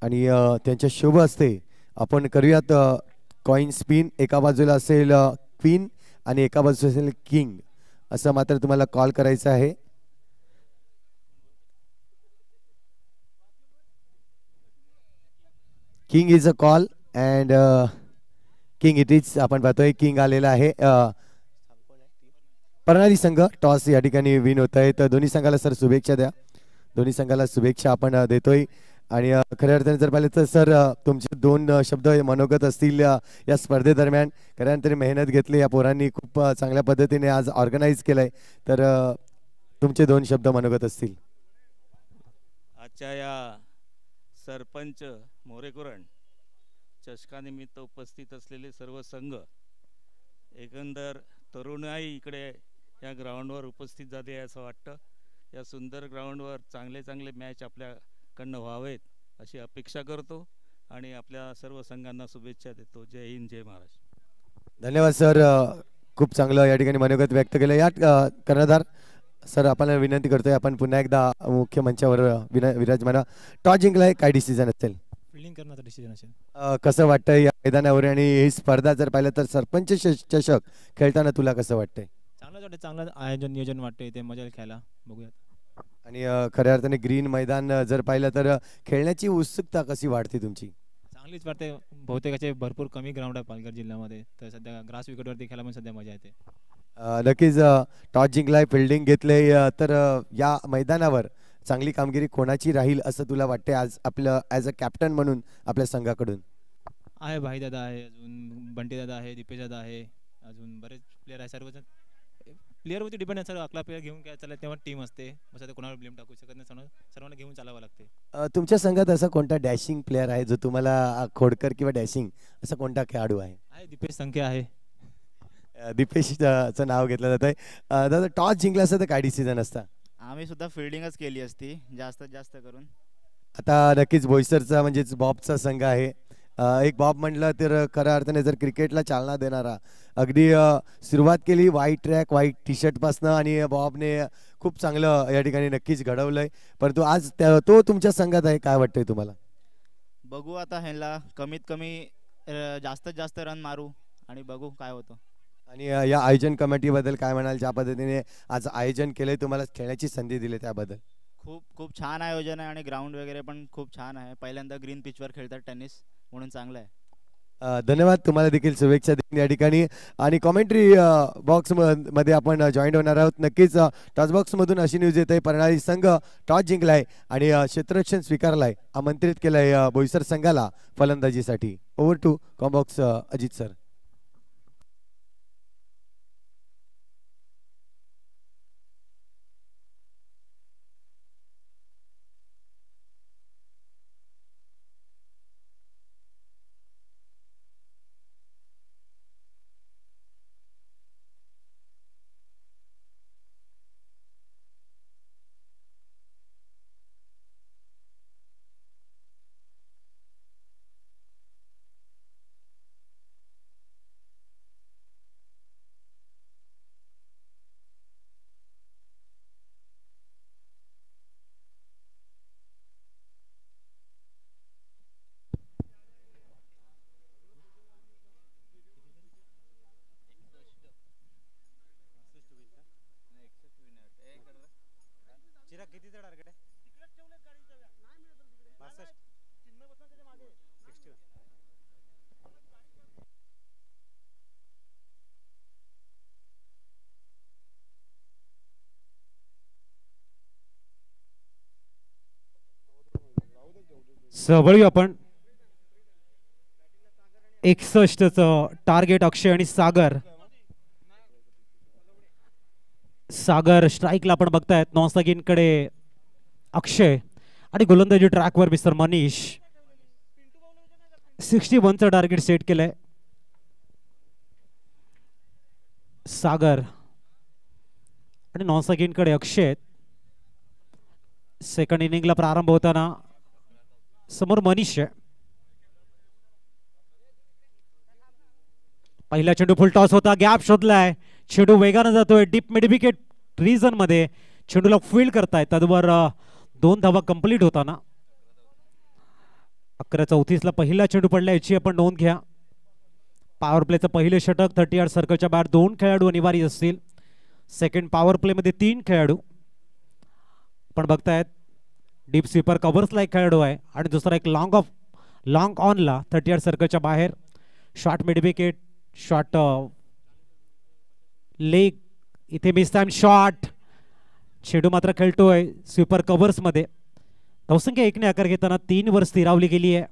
आणि त्यांच्या शुभ हस्ते आपण करूयात कॉइन स्पिन. एका बाजूला असेल क्वीन आणि एका बाजूला असेल किंग, असं मात्र तुम्हाला कॉल करायचं आहे. King is a call and king it is. आपण पाहतोय किंग आलेला आहे. परणाली संघ टॉस या ठिकाणी विन होत आहे. तर दोन्ही संघाला सर शुभेच्छा द्या. दोन्ही संघाला शुभेच्छा आपण देतोय. आणि खऱ्या अर्थाने जर पाहिलं तर सर तुमचे 2 शब्द मनोगत असतील या स्पर्धेदरम्यान. खऱ्या अर्थाने मेहनत घेतली या पोरांनी, खूप चांगल्या पद्धतीने आज ऑर्गनाईज केलंय. तर तुमचे 2 शब्द मनोगत असतील. आजच्या या सरपंच मोरेकुरण चषकानिमित्त उपस्थित असलेले सर्व संघ, एकंदर तरुणाई इकडे या ग्राउंडवर उपस्थित झाले आहे असं वाटतं. या सुंदर ग्राउंडवर चांगले चांगले मॅच आपल्याकडनं व्हावेत अशी अपेक्षा करतो आणि आपल्या सर्व संघांना शुभेच्छा देतो. जय हिंद, जय महाराष्ट्र. धन्यवाद सर, खूप चांगलं या ठिकाणी मनोगत व्यक्त केलं. या कर्णधार सर आपण विनंती करतोय आपण पुन्हा एकदा मुख्य मंचावर विराजमान. टॉस जिंकलाय, काय डिसिजन असेल? फिल्डिंग करण्याचा डिसिजन असेल. कसं वाटतंय या मैदानावर आणि ही स्पर्धा जर पाहिलं तर सरपंच चषक खेळताना तुला कसं वाटतंय? चांगलं वाटतं, चांगलं आयोजन नियोजन वाटतंय, ते मजा खेळायला बघूयात. आणि खऱ्या अर्थाने ग्रीन मैदान जर पाहिलं तर खेळण्याची उत्सुकता कशी वाढते तुमची? चांगलीच वाटते. बहुतेकाचे भरपूर कमी ग्राउंड आहे पालघर जिल्ह्यामध्ये, तर सध्या ग्रास विकेटवरती खेळायला पण सध्या मजा येते. नक्कीच टॉस जिंकलाय, फिल्डिंग घेतले, तर या मैदानावर चांगली कामगिरी कोणाची राहील असं तुला वाटते आज आपलं ॲज अ कॅप्टन म्हणून आपल्या संघाकडून? आहे भाई दादा आहे, अजून बंटी दादा आहे, दीपेश दादा आहे, अजून बरेच प्लेयर आहे. सर्वजण प्लेअरवरती डिपेंड आहे सर. आपला प्लेअर घेऊन काय चालत तेव्हा टीम असते, बस आता कोणावर ब्लेम टाकू शकत नाही. सर्वांना घेऊन चालावं लागते. तुमच्या संघात असा कोणता डॅशिंग प्लेअर आहे जो तुम्हाला खोडकर किंवा डॅशिंग असा कोणता खेळाडू आहे? दीपेश संख्या आहे. दीपेशचं नाव घेतलं जात आहे. दादा टॉस जिंकला असतं तर काय डिसिजन असता? आम्ही सुद्धा फिल्डिंगच केली असती जास्तीत जास्त करून. आता नक्कीच बोईसरचा म्हणजेच बॉबचा संघ आहे. एक बॉब म्हटलं तर खऱ्या अर्थाने जर क्रिकेटला चालना देणारा अगदी सुरुवात केली व्हाईट ट्रॅक व्हाईट टी शर्टपासनं आणि बॉबने खूप चांगलं या ठिकाणी नक्कीच घडवलंय. परंतु आज तो तुमच्या संघात आहे, काय वाटतंय तुम्हाला? बघू आता ह्याला कमीत कमी जास्तीत जास्त रन मारू आणि बघू काय होतं. आणि या आयोजन कमिटीबद्दल काय म्हणाल, ज्या पद्धतीने आज आयोजन केलंय तुम्हाला खेळण्याची संधी दिली त्याबद्दल? खूप खूप छान आयोजन आहे आणि ग्राउंड वगैरे पण खूप छान आहे. पहिल्यांदा ग्रीन पिचवर खेळतात टेनिस म्हणून चांगलं आहे. धन्यवाद, तुम्हाला देखील शुभेच्छा देईन या ठिकाणी. आणि कॉमेंट्री बॉक्स मध्ये आपण जॉईन होणार आहोत. नक्कीच टॉस बॉक्स मधून अशी न्यूज येते परणाली संघ टॉस जिंकलाय आणि क्षेत्ररक्षण स्वीकारलाय, आमंत्रित केलंय बोईसर संघाला फलंदाजीसाठी. Over to combox Ajit sir. सबळी आपण 61 टार्गेट अक्षय आणि सागर. सागर स्ट्राईकला आपण बघतायत नॉन कडे अक्षय आणि गोलंदाजी ट्रॅकवर मिस्टर मनीष. 61चं टार्गेट सेट केलंय. सागर आणि नॉन कडे अक्षय. सेकंड इनिंगला प्रारंभ होताना समोर मनीष आहे. पहिला चेंडू फुल टॉस होता, गॅप शोधलाय, चेंडू वेगानं जातोय डीप मिड विकेट रिजन मध्ये. चेंडूला फील्ड करताय, तद्वर 2 धावा कंप्लीट होताना 11:34 पहिला चेंडू पडला, याची आपण नोंद घ्या. पॉवर प्लेचं पहिलं षटक 30 यार्ड सर्कलच्या बाहेर 2 खेळाडू अनिवार्य असतील. सेकंड पॉवर प्ले मध्ये 3 खेळाडू आपण बघतायत. डीप स्वीपर कव्हर्सला एक खेळाडू आहे आणि दुसरा एक लॉंग ऑनला 30 यार्ड सर्कलच्या बाहेर. Short mid wicket, short leg, इथे मिस टाइम शॉट. चेंडू मात्र खेळतोय स्वीपर कव्हर्स मध्ये. धावसंख्या 1 ने आकार घेताना 3 वर स्थिरावली गेली आहे.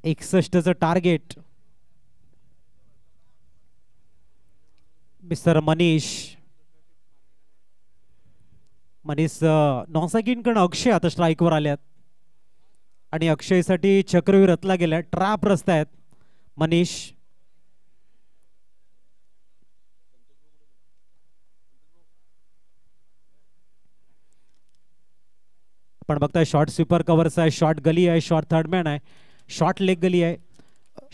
61चं टार्गेट मिस्टर मनीष. नॉनसाकीनकडे अक्षय आता स्ट्राईकवर आल्यात आणि अक्षयसाठी चक्रव्यूह रचला गेलाय. ट्रॅप रचतायत मनीष. आपण बघताय शॉर्ट स्वीपर कव्हर्स आहे, शॉर्ट गली आहे, शॉर्ट थर्ड मॅन आहे, शॉर्ट लेग गली आहे,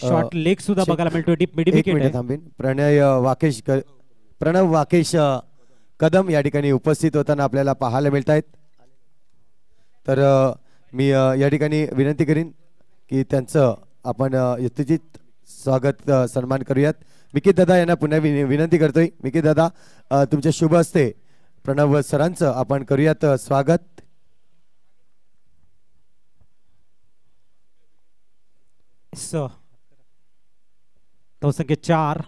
शॉर्ट लेग सुद्धा बघायला मिळतो. डीप मिड विकेट आहे. प्रणव वाकेश कदम या ठिकाणी उपस्थित होताना आपल्याला पाहायला मिळत आहेत. तर मी या ठिकाणी विनंती करीन की त्यांचं आपण यथोचित स्वागत सन्मान करूयात. मिकित दादा यांना पुन्हा विनंती करतोय. मिकित दादा, तुमच्या शुभ हस्ते प्रणव सरांचं आपण करूयात स्वागत. धावसंख्या 4.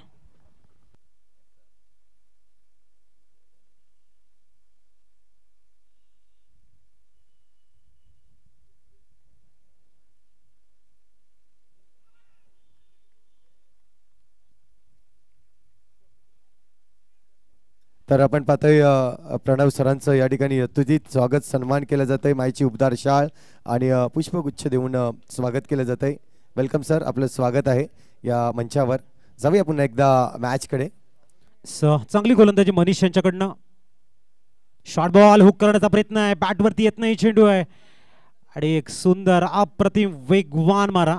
तर आपण पाहतोय प्रणव सरांचं या ठिकाणी यथोचित स्वागत सन्मान केलं जात आहे. माईची उबदार शाळ आणि पुष्पगुच्छ देऊन स्वागत केलं जात आहे. वेलकम सर, आपलं स्वागत आहे या मंचावर. जाऊया पुन्हा एकदा मॅचकडे. चांगली गोलंदाजी मनीष यांच्याकडनं. शॉर्ट बॉल हुक करण्याचा प्रयत्न आहे, बॅटवरती येत नाही चेंडू आहे आणि एक सुंदर अप्रतिम वेगवान मारा.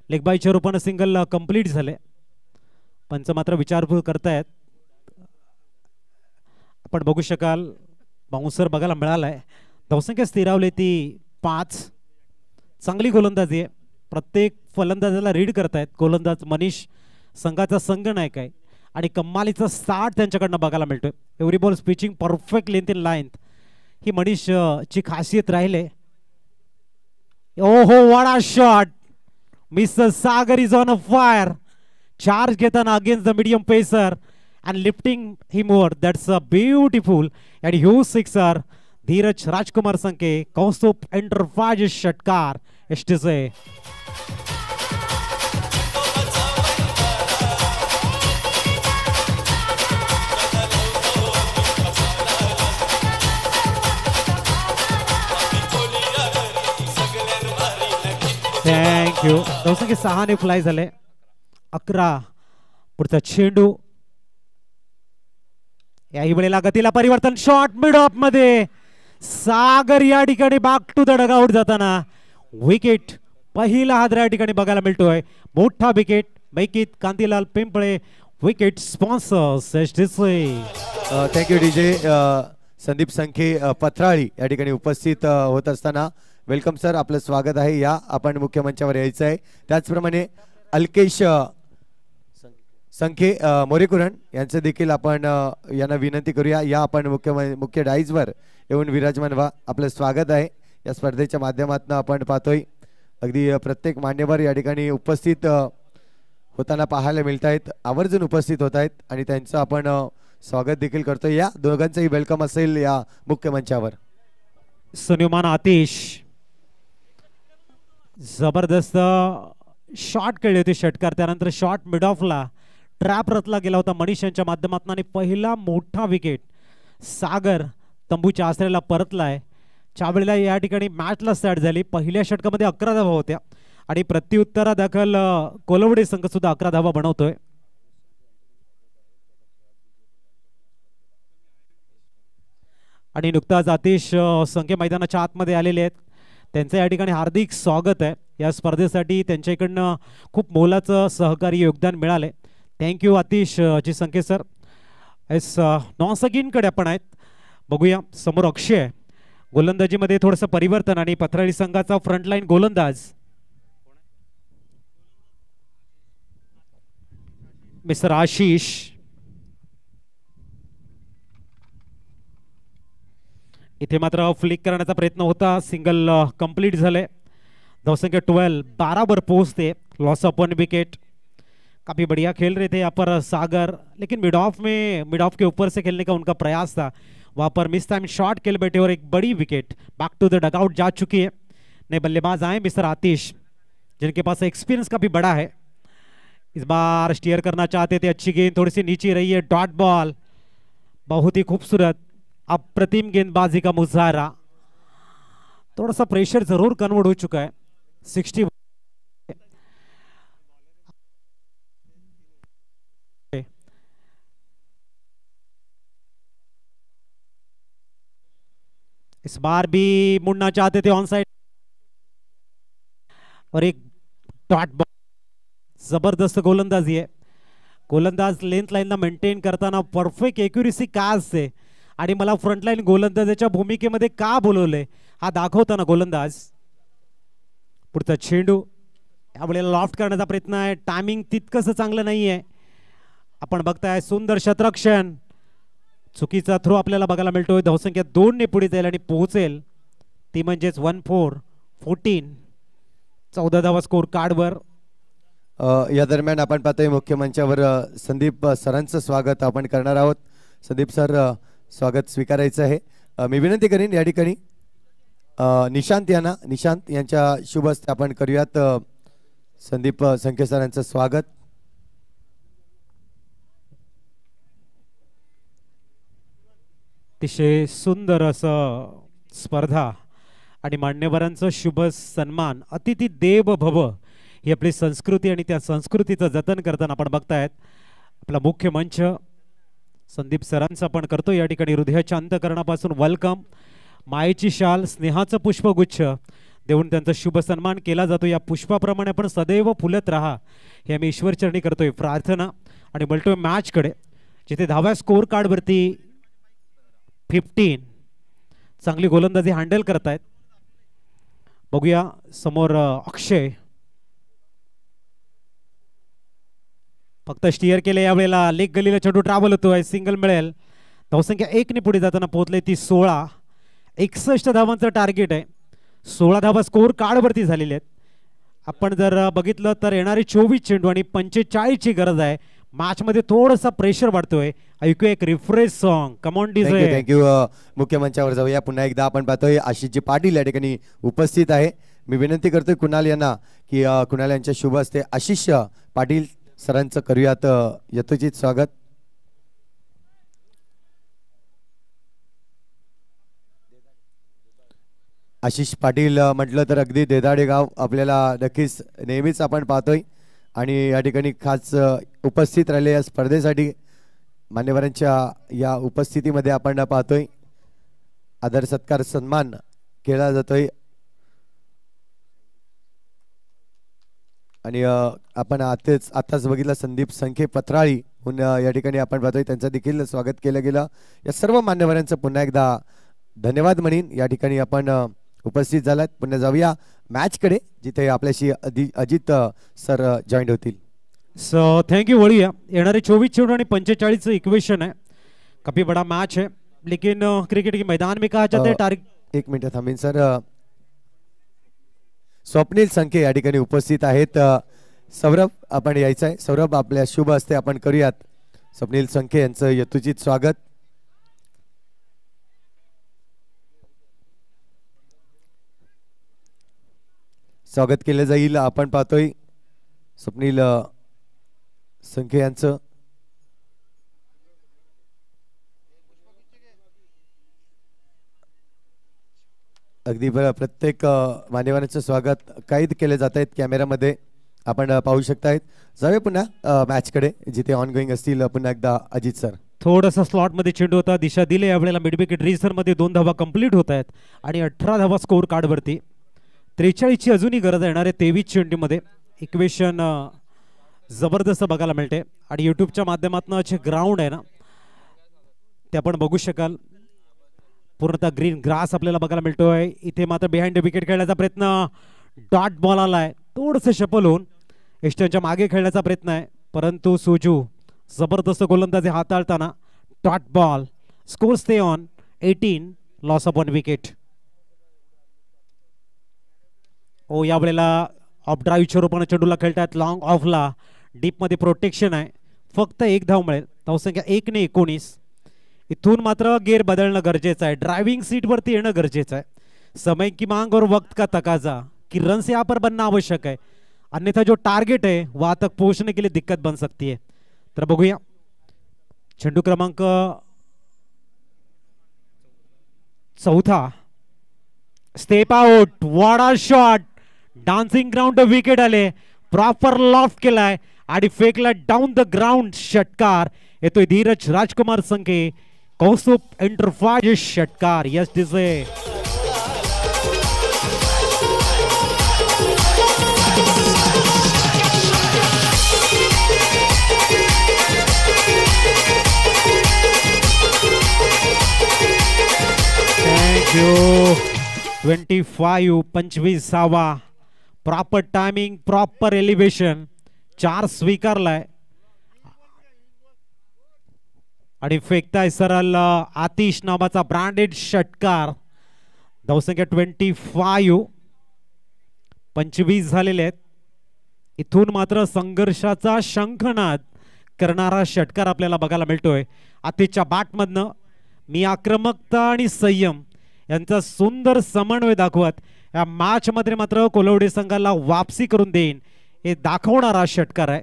लेगबाईच्या रूपानं सिंगल कंप्लीट झाले. पंच मात्र विचारपूस करतायत. आपण बघू शकाल बाउन्सर बघायला मिळालाय. धावसंख्या स्थिरावली ती 5. चांगली गोलंदाजी आहे. प्रत्येक फलंदाजाला रीड करतायत गोलंदाज मनीष. संघाचा संघनायक आहे आणि कमालीचा स्टार्ट त्यांच्याकडनं बघायला मिळतोय. Every ball pitching perfect length in line ही मनीष ची खासियत राहिले. ओहो, what a shot. Mister Sagar is on a fire. Charge घेताना against the medium pacer and lifting him over. That's a beautiful and huge sixer. Dheeraj Rajkumar Sankhe Kaustubh enterprises षटकार एसटीचे. Thank you. धावसंख्या 6 fly झाले. 11. पुढचा चेंडू. याही वेळेला गतीला परिवर्तन. शॉट मिड ऑफ मध्ये सागर या ठिकाणी बॅक टू द डगआउट जाताना विकेट. पहिला हादरा या ठिकाणी बघायला मिळतोय. मोठा wicket. Maikit Kantilal Pimple wicket sponsors STC. Thank you DJ. Sandeep Sankhe Pathrali या ठिकाणी उपस्थित होत असताना वेलकम सर, आपलं स्वागत आहे. या आपण मुख्य मंचावर यायचं आहे. त्याचप्रमाणे अल्केश संखे मोरेकुरण यांचं देखील आपण यांना विनंती करूया. या आपण मुख्य डाईजवर येऊन विराजमान व्हा. आपलं स्वागत आहे. या स्पर्धेच्या माध्यमातून आपण पाहतोय अगदी प्रत्येक मान्यवर या ठिकाणी उपस्थित होताना पाहायला मिळत आहेत. आवर्जून उपस्थित होत आहेत आणि त्यांचं आपण स्वागत देखील करतोय. या दोघांचंही वेलकम असेल या मुख्य मंचावर. सुनिमान आतिश जबरदस्त शॉट खेळले होते षटकार. त्यानंतर शॉट मिड ऑफला ट्रॅप रचला गेला होता मनीष यांच्या माध्यमातून आणि पहिला मोठा विकेट सागर तंबूच्या आसऱ्याला परतलाय. त्यावेळेला या ठिकाणी मॅचला स्टार्ट झाली. पहिल्या षटकामध्ये 11 धावा होत्या आणि प्रत्युत्तरा दाखल कोलवडे संघ सुद्धा 11 धावा बनवतोय. आणि नुकताच आतिश संख्या मैदानाच्या आतमध्ये आलेले आहेत. त्यांचं या ठिकाणी हार्दिक स्वागत आहे. या स्पर्धेसाठी त्यांच्या इकडनं खूप मोलाचं सहकारी योगदान मिळाले. थँक्यू आतिश जी संख्ये सर. एस नॉनसगीनकडे आपण आहेत. बघूया समोर अक्षय. गोलंदाजीमध्ये थोडंसं परिवर्तन आणि पथराळी संघाचा फ्रंटलाईन गोलंदाज मिस्टर आशिष. इथे मात्र फ्लिक करण्याचा प्रयत्न होता. सिंगल कंप्लीट झाले. धावसंख्या 12. 12 वर पोहोचते. Loss of 1 wicket. काफी बढ़िया खेल रहे थे यहाँ पर सागर, लेकिन मिड ऑफ के ऊपर से खेलने का उनका प्रयास था. वहाँ पर मिस टाइम शॉट खेल बैठे और एक बड़ी wicket back to the dugout जा चुकी है. नए बल्लेबाज आए मिस्टर आतिश, जिनके पास एक्सपीरियंस काफी बड़ा है. इस बार स्टीयर करना चाहते थे. अच्छी गेंद थोड़ी सी नीचे रही है. Dot ball. बहुत ही खूबसूरत अप्रतिम गेंदबाजी का मुजाहरा. थोड़ा सा प्रेशर जरूर कन्वर्ट हो चुका है. 60 इस बार भी मुड़ना चाहते थे ऑन साइड और एक डॉट बॉल. जबरदस्त गोलंदाजी है. गोलंदाज लेंथ लाईनला मेंटेन करताना परफेक्ट एक्युरेसी का असते आणि मला फ्रंटलाईन गोलंदाजाच्या भूमिकेमध्ये का बोलवले हा दाखवताना गोलंदाज. पुढचा चेंडू यावेळेला लॉफ्ट करण्याचा प्रयत्न आहे. टायमिंग तितकंसं चांगलं नाहीये. आपण बघताय सुंदर शतरक्षण. चुकीचा थ्रो आपल्याला बघायला मिळतोय. धावसंख्या 2 ने पुढे जाईल आणि पोहोचेल ती म्हणजेच 1-4-14. 14 धावा स्कोर कार्डवर. या दरम्यान आपण पाहतोय मुख्य मंचावर संदीप सरांचं स्वागत आपण करणार आहोत. संदीप सर स्वागत स्वीकारायचं आहे. मी विनंती करीन या ठिकाणी निशांत यांच्या शुभ हस्ते आपण करूयात संदीप संखे सरांचं स्वागत. अतिशय सुंदर असं स्पर्धा आणि मान्यवरांचं शुभ सन्मान. अतिथी देव भव ही आपली संस्कृती आणि त्या संस्कृतीचं जतन करताना आपण बघतायत. आपला मुख्य मंच संदीप सरांचा आपण करतो या ठिकाणी. हृदयाच्या अंतकरणापासून वेलकम. मायेची शाल, स्नेहाचं पुष्पगुच्छ देऊन त्यांचा शुभ सन्मान केला जातो. या पुष्पाप्रमाणे आपण सदैव फुलत राहा हे आम्ही ईश्वरचरणी करतोय प्रार्थना. आणि बोलतोय मॅचकडे, जिथे 10व्या स्कोअर कार्डवरती 15 चांगली गोलंदाजी हँडल करतायत. बघूया समोर अक्षय फक्त स्टिअर केले यावेळेला. लेग गलीला चेंडू ट्रॅव्हल होतोय, सिंगल मिळेल. धावसंख्या 1 ने पुढे जाताना पोहोचले ती 16. 61 धावांचं टार्गेट आहे. 16 धावा स्कोअर कार्डवरती झालेले आहेत. आपण जर बघितलं तर येणारे 24 चेंडू आणि 45 ची गरज आहे. मॅच मध्ये थोडासा प्रेशर वाढतोय. ऐकूया एक refresh song. Come on DJ. Thank you. मुख्य मंचावर जाऊया. पुन्हा एकदा आपण पाहतोय आशिषजी पाटील या ठिकाणी उपस्थित आहे. मी विनंती करतोय कुणाल यांना की कुणाल यांच्या शुभ हस्ते आशिष पाटील सरांचं करूयात यथोचित स्वागत. आशिष पाटील म्हटलं तर अगदी देदाडे गाव आपल्याला नक्कीच नेहमीच आपण पाहतोय. आणि या ठिकाणी खास उपस्थित राहिले या स्पर्धेसाठी मान्यवरांच्या या उपस्थितीमध्ये आपण पाहतोय आदर सत्कार सन्मान केला जातोय. आणि आपण आताच बघितलं संदीप संखे पत्राळी या ठिकाणी आपण पाहतोय त्यांचं देखील स्वागत केलं गेलं. या सर्व मान्यवरांचं पुन्हा एकदा धन्यवाद म्हणीन. या ठिकाणी आपण उपस्थित झालात. पुन्हा जाऊया मॅचकडे, जिथे आपल्याशी अजित सर जॉईन होतील. So thank you. वळूया. येणारे 24 चेंडू आणि 45 इक्वेशन आहे. काफी बड़ा मैच है, लेकिन क्रिकेट के मैदान में कहा जाता है टारगेट. एक मिनिट थांबीन सर. स्वप्नील संखे या ठिकाणी उपस्थित आहेत. सौरभ आपण यायचं आहे. सौरभ आपल्या शुभ हस्ते आपण करूयात स्वप्नील संखे यांचं यथोचित स्वागत. स्वागत केलं जाईल. आपण पाहतोय स्वप्नील संखे यांचं. अगदी प्रत्येक मान्यवरांचं स्वागत कैद केले जात आहेत कॅमेरामध्ये आपण पाहू शकतायत. जाऊया पुन्हा मॅचकडे, जिथे ऑन गोईंग असतील. पुन्हा एकदा अजित सर. थोडासा स्लॉट मध्ये चेंडू होता, दिशा दिली. यावेळेला मिड विकेट रीजन मध्ये 2 धावा कंप्लीट होत आहेत आणि 18 धावा स्कोअर कार्डवरती. 43 ची अजूनही गरज येणार आहे 23 चेंडूमध्ये. इक्वेशन जबरदस्त बघायला मिळते. आणि यूट्यूबच्या माध्यमातून जे ग्राउंड आहे ना ते आपण बघू शकाल. पूर्णतः ग्रीन ग्रास आपल्याला बघायला मिळतोय. इथे मात्र बिहाइंड द विकेट खेळण्याचा प्रयत्न. डॉट बॉल आलाय, थोडंसं शफल होऊन एस्टनच्या मागे खेळण्याचा प्रयत्न आहे, परंतु सुजू जबरदस्त गोलंदाजी हाताळताना dot ball. Score stay on 18, loss of 1 wicket. ओ यावेळेला ऑफ ड्राईव्हच्या रूपाने चेंडूला खेळतात. लॉंग ऑफला डीप मध्ये प्रोटेक्शन आहे. फक्त 1 धाव मिळेल. धावसंख्या 1 ने 19. इथून मात्र गेअर बदलणं गरजेचं आहे. ड्राइविंग सीट वरती येणं गरजेचं आहे. समय की मांग और वक्त का तकाजा कि रन से यहाँ पर बनना आवश्यक है, अन्यथा जो टारगेट है वहां तक पहुंचने के लिए दिक्कत बन सकती है. तर बघूया चेंडू क्रमांक 4. Step out. What shot. Dancing ground wicket आले. प्रॉपर लॉफ्ट केलाय आणि फेकला डाऊन द ग्राउंड. षटकार येतोय धीरज राजकुमार संखे. कौस्तुभ एंटरप्राइजेस षटकार. यस दिसे. Thank you. 25 25. Proper timing, proper elevation. 4 स्वीकारलाय आणि फेकताय सरळ आतिश नावाचा ब्रँडेड षटकार. धावसंख्या 25. 25 झालेले आहेत. इथून मात्र संघर्षाचा शंखनाद करणारा षटकार आपल्याला बघायला मिळतोय. आतिशच्या बॅटमधनं मी आक्रमकता आणि संयम यांचा सुंदर समन्वय दाखवत या मॅच मध्ये मात्र कोलवडे संघाला वापसी करून देईन हे दाखवणारा षटकार आहे.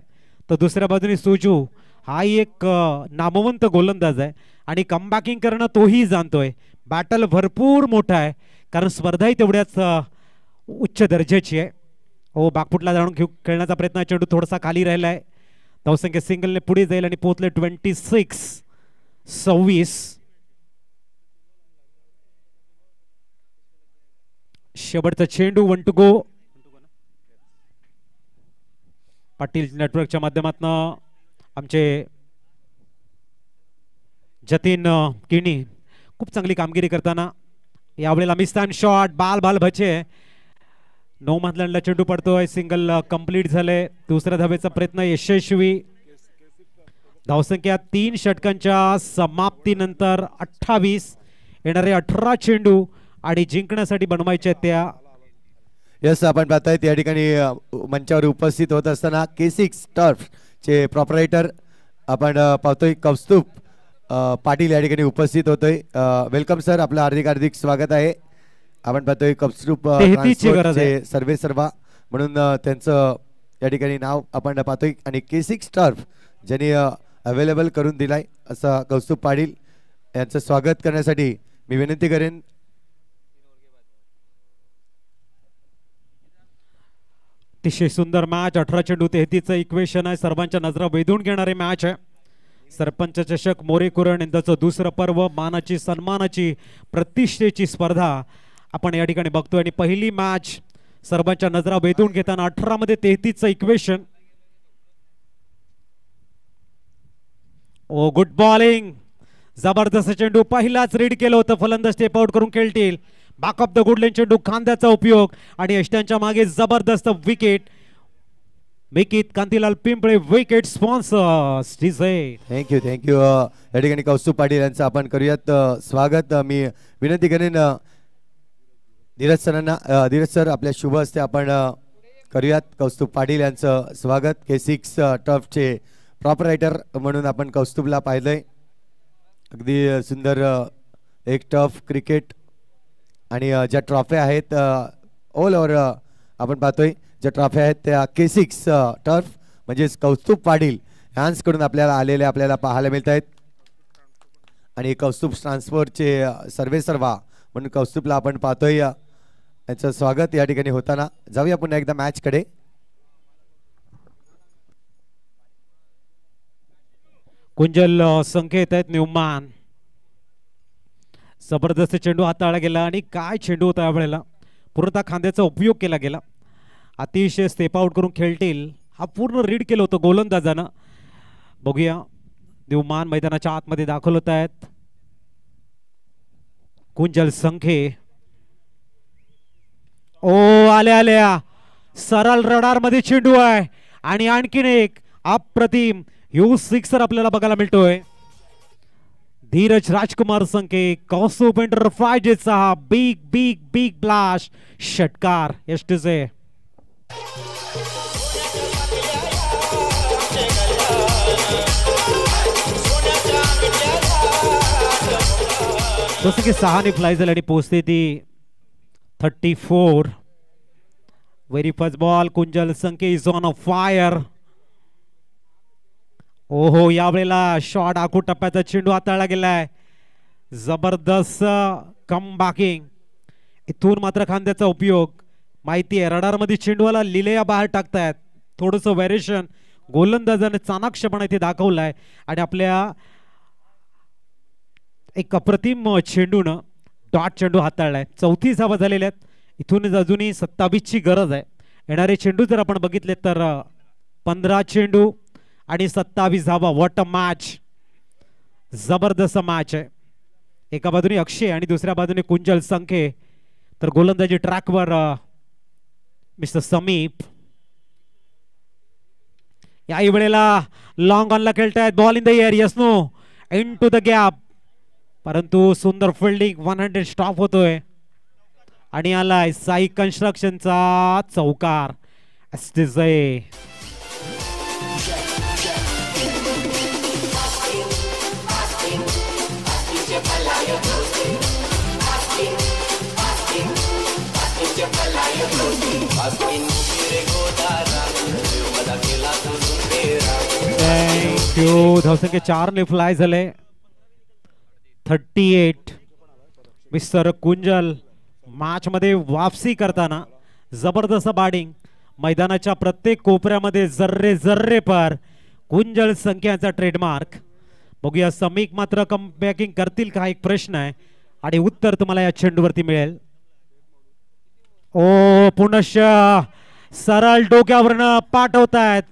तर दुसऱ्या बाजूने सुजू हा एक नामवंत गोलंदाज आहे आणि कमबॅकिंग करणं तोही जाणतोय. बॅटल भरपूर मोठा आहे कारण स्पर्धाही तेवढ्याच उच्च दर्जाची आहे. हो, बागफुटला जाऊन खेळण्याचा प्रयत्न, चेंडू थोडासा खाली राहिला आहे. धावसंख्या सिंगलने पुढे जाईल आणि पोहोचले 26. शेवटचा चेंडू 1 to go. पाटील नेटवर्कच्या माध्यमातून आमचे जतीन किणी खूप चांगली कामगिरी करताना यावेळेला मिस्तान शॉट बाल बचे 9 मधल्यांना चेंडू पडतोय. सिंगल कंप्लीट झाले. दुसऱ्या धावेचा प्रयत्न यशस्वी. धावसंख्या 3 षटकांच्या समाप्तीनंतर 28. येणारे 18 चेंडू आणि जिंकण्यासाठी बनवायचे त्या. यस, आपण पाहताय या ठिकाणी मंचावर उपस्थित होत असताना K6 टर्फ चे प्रोपरायटर आपण पाहतोय कौस्तुभ पाटील या ठिकाणी उपस्थित होतोय. वेलकम सर, आपलं हार्दिक स्वागत आहे. आपण पाहतोय कौस्तुभ सर्वे सर्वा म्हणून त्यांचं या ठिकाणी नाव आपण पाहतोय आणि K6 टर्फ ज्यांनी अवेलेबल करून दिलाय असं कौस्तुभ पाटील यांचं स्वागत करण्यासाठी मी विनंती करेन. अतिशय सुंदर मॅच. 18 चेंडू 33 इक्वेशन आहे. सर्वांच्या नजरा वेधून घेणारे मॅच आहे. सरपंच चषक मोरेकुरण यंदाचं दुसरं पर्व, मानाची सन्मानाची प्रतिष्ठेची स्पर्धा आपण या ठिकाणी बघतोय आणि पहिली मॅच सर्वांच्या नजरा वेधून घेताना 18 मध्ये 33 इक्वेशन. ओ, गुड बॉलिंग, जबरदस्त चेंडू. पहिलाच रीड केलं होतं. फलंदाज स्टेप आउट करून खेळतील. बॅक ऑफ द गुडलेन चेंडू, खांद्याचा उपयोग आणि यष्ट्यांच्या मागे जबरदस्त wicket. Wicket Kantilal Pimple, wicket sponsors. Thank you या ठिकाणी कौस्तुभ पाटील यांचं आपण करूयात स्वागत. मी विनंती करेन धीरज सरांना. धीरज सर, आपल्या शुभ हस्ते आपण करूयात कौस्तुभ पाटील यांचं स्वागत. K6 टर्फचे प्रॉपरायटर म्हणून आपण कौस्तुभला पाहिलंय. अगदी सुंदर एक टर्फ क्रिकेट आणि ज्या ट्रॉफ्या आहेत ऑल ओव्हर आपण पाहतोय, ज्या ट्रॉफ्या आहेत त्या K6 टर्फ म्हणजेच कौस्तुभ पाटील यांच्याकडून आपल्याला आलेल्या आपल्याला पाहायला मिळत आहेत. आणि कौस्तुभ ट्रान्सफरचे सर्वे सर्वा म्हणून कौस्तुभला आपण पाहतोय. यांचं स्वागत या ठिकाणी होताना. जाऊया पुन्हा एकदा मॅच कडे. कुंजल संकेत आहेत न्यूमान. जबरदस्त चेंडू हाताळला गेला आणि काय चेंडू होता यावेळेला. पूर्णतः खांद्याचा उपयोग केला गेला. अतिशय स्टेप आउट करून खेळतील हा पूर्ण रीड केलं होतं गोलंदाजानं. बघूया, न्यूमान मैदानाच्या आतमध्ये दाखल होत आहेत. कुंजल संखे. ओ, आल्या सरळ रडार मध्ये चेंडू आहे आणि आणखीन एक अप्रतिम ह्यू सिक्सर आपल्याला बघायला मिळतोय. धीरज राजकुमार संके, कौस्तुभ पेंटर फायजेचा हा बिग ब्लास्ट षटकार. एसटीचे जसं की 6 फ्लाय झाली आणि पोहोचते ती 34. Very first ball. Kunjal Sankhe is on a fire. ओहो, यावेळेला शॉट आखू टप्प्याचा चेंडू हाताळला गेलाय. जबरदस्त कम बॅकिंग. इथून मात्र खांद्याचा उपयोग. माहिती आहे रडारमध्ये चेंडूला लिलेया बाहेर टाकतायत. थोडंसं व्हेरिएशन गोलंदाजाने चाणाक्षपणा इथे दाखवलाय आणि आपल्या एक अप्रतिम चेंडूनं डॉट चेंडू हाताळलाय. 34 धावा झालेल्या आहेत. इथून अजूनही 27 ची गरज आहे. येणारे चेंडू जर आपण बघितले तर 15 चेंडू आणि 27 धावा. What a match. जबरदस्त मॅच आहे. एका बाजूने अक्षय आणि दुसऱ्या बाजूने कुंजल संखे. तर गोलंदाजी ट्रॅकवर मिस्टर समीप. याही वेळेला लॉंग ऑनला खेळतायत. Ball in the air. Yes no in to the gap. परंतु सुंदर फिल्डिंग. 100 स्टॉप होतोय आणि आलाय साई कन्स्ट्रक्शनचा चौकार. Dang. थँक्यू. धावसंख्या 4 फ्लाय झाले. 38. मिस्टर कुंजल मॅच मध्ये वापसी करताना जबरदस्त बॅटिंग. मैदानाच्या प्रत्येक कोपऱ्यामध्ये जर्रे जर्रे पर कुंजल संख्याचा ट्रेडमार्क. बघूया समीक मात्र कमबॅकिंग करतील का, एक प्रश्न आहे आणि उत्तर तुम्हाला या चेंडूवरती मिळेल. ओ पुनश्च सरळ डोक्यावरनं पाठवतायत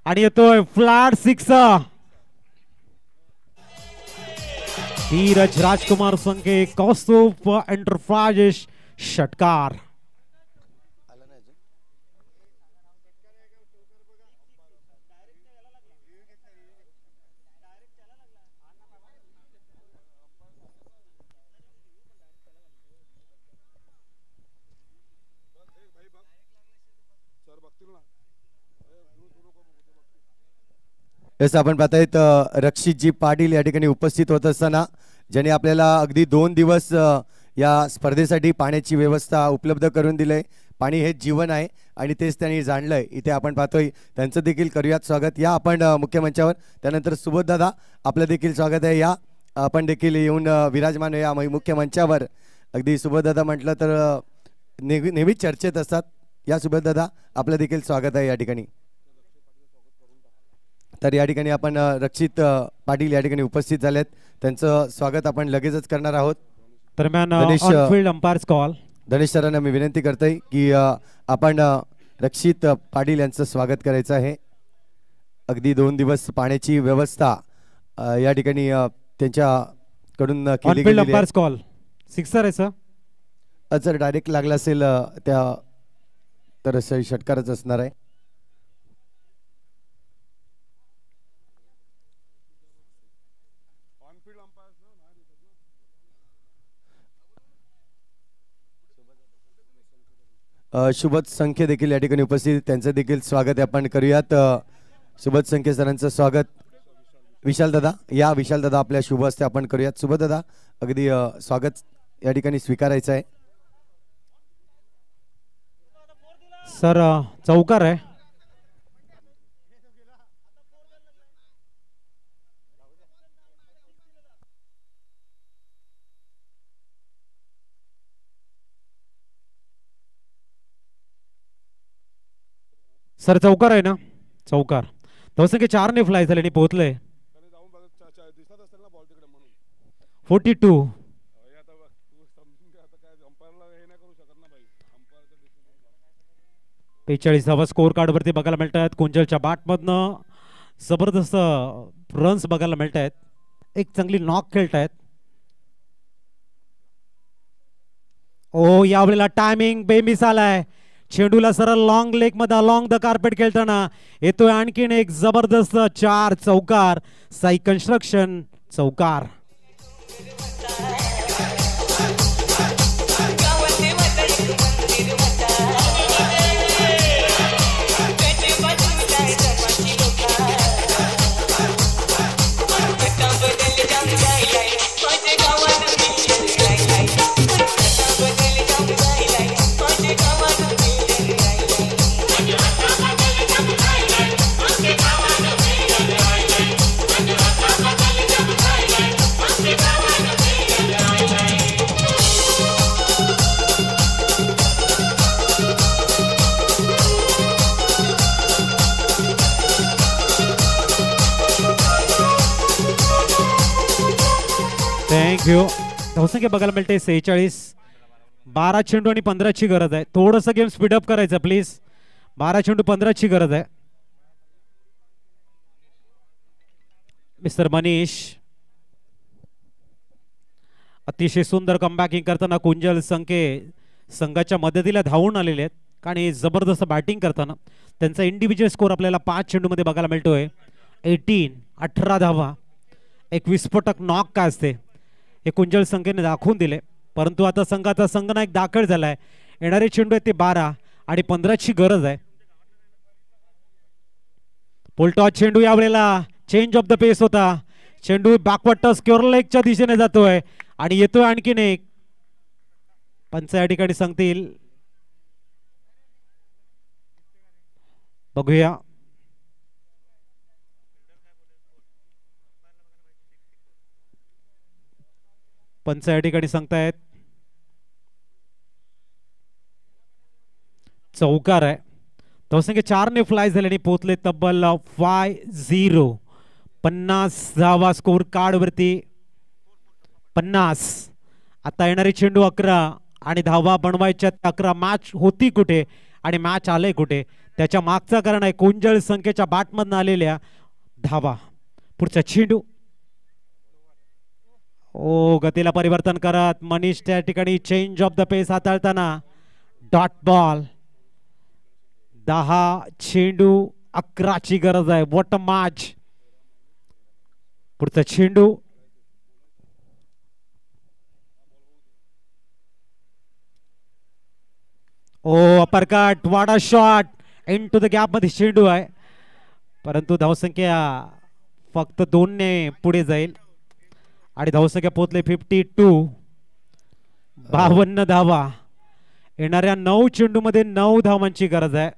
आणि येतोय फ्लॅट 6. धीरज राजकुमार संघे कौस्तुभ एंटरप्राइजेस षटकार. येस, आपण पाहतायत रक्षितजी पाटील या ठिकाणी उपस्थित होत असताना ज्यांनी आपल्याला अगदी 2 दिवस या स्पर्धेसाठी पाण्याची व्यवस्था उपलब्ध करून दिले. पाणी हे जीवन आहे आणि तेच त्यांनी जाणलंय. इथे आपण पाहतोय त्यांचं देखील करूयात स्वागत. या आपण मुख्य मंचावर. त्यानंतर सुबोध दादा आपलं देखील स्वागत आहे. या आपण देखील येऊन विराजमान या मुख्य मंचावर. अगदी सुबोध दादा म्हटलं तर नेहमीच चर्चेत असतात. या सुबोध दादा आपलं देखील स्वागत आहे या ठिकाणी. तर या ठिकाणी आपण रक्षित पाटील या ठिकाणी उपस्थित झालेत. त्यांचं स्वागत आपण लगेचच करणार आहोत. दरम्यान ऑनफील्ड अंपायर्स कॉल. धनेश सरांना मी विनंती करतोय की आपण रक्षित पाटील यांचं स्वागत करायचं आहे. अगदी 2 दिवस पाण्याची व्यवस्था या ठिकाणी त्यांच्याकडून केली गेली आहे. Umpires call. सिक्सर आहे सर. जर डायरेक्ट लागला असेल त्या तर षटकारच असणार आहे. शुभद संख्य देखील या ठिकाणी उपस्थित. त्यांचं देखील स्वागत आपण करूयात. शुभद संख्य सरांचं स्वागत. विशाल दादा या. विशाल दादा आपल्या शुभ हस्ते आपण करूयात. शुभ दादा अगदी स्वागत या ठिकाणी स्वीकारायचं आहे. सर चौकार आहे. सर चौकार आहे ना. चौकार. धावसंख्या 4 फ्लाय झाले आणि पोहोचले 42. 45 स्कोर कार्ड वरती बघायला मिळत आहेत. कुंजलच्या बॅटमधनं जबरदस्त रन्स बघायला मिळत आहेत. एक चांगली नॉक खेळतायत. ओ यावेळेला टायमिंग बेमिसाल आहे. चेंडूला सरळ लॉंग लेग मध्ये अलॉंग द कार्पेट खेळताना येतोय आणखीन एक जबरदस्त 4 चौकार. साई कन्स्ट्रक्शन चौकार. थँक्यू. धावसंख्या बघायला मिळते 46. 12 चेंडू आणि 15ची गरज आहे. थोडंसं गेम स्पीडअप करायचं प्लीज. 12 चेंडू 15ची गरज आहे. मिस्टर मनीष अतिशय सुंदर कमबॅकिंग करताना कुंजल संख्ये संघाच्या मदतीला धावून आलेले आहेत आणि जबरदस्त बॅटिंग करताना त्यांचा इंडिव्हिज्युअल स्कोर आपल्याला 5 चेंडूमध्ये बघायला मिळतोय. 18 धावा. एक विस्फोटक नॉक काय असते हे कुंजल संख्येने दाखवून दिले. परंतु आता संघाचा संघनायक दाखल झालाय. येणारे चेंडू आहेत ते 12 आणि 15ची गरज आहे. पोलटॉस चेंडू यावेळेला चेंज ऑफ द पेस होता. चेंडू बॅकवर्ड टच स्क्वेअर लेगच्या दिशेने जातोय आणि येतोय आणखीन एक. पंच या ठिकाणी सांगतील. बघूया. पंच या ठिकाणी सांगतायत चौकार आहे. धावसंख्या 4ने फ्लाय झाल्याने पोहोचले तब्बल 5-0. 50 धावा स्कोर कार्ड वरती 50. आता येणारे चेंडू 11 आणि धावा बनवायच्या 11. मॅच होती कुठे आणि मॅच आले कुठे त्याच्या मागचा कारण आहे कुंजल संख्येच्या बॅटमधून आलेल्या धावा. पुढचा चेंडू ओ गतीला परिवर्तन करत मनीष त्या ठिकाणी चेंज ऑफ द पेस हाताळताना डॉट बॉल. 10 चेंडू 11ची गरज आहे. What a match. पुढचा चेंडू ओ uppercut Wada shot into the gap मध्ये चेंडू आहे परंतु धावसंख्या फक्त 2ने पुढे जाईल आणि धावसंख्या पोहोचले 52. 52 धावा. येणाऱ्या 9 चेंडू मध्ये 9 धावांची गरज है.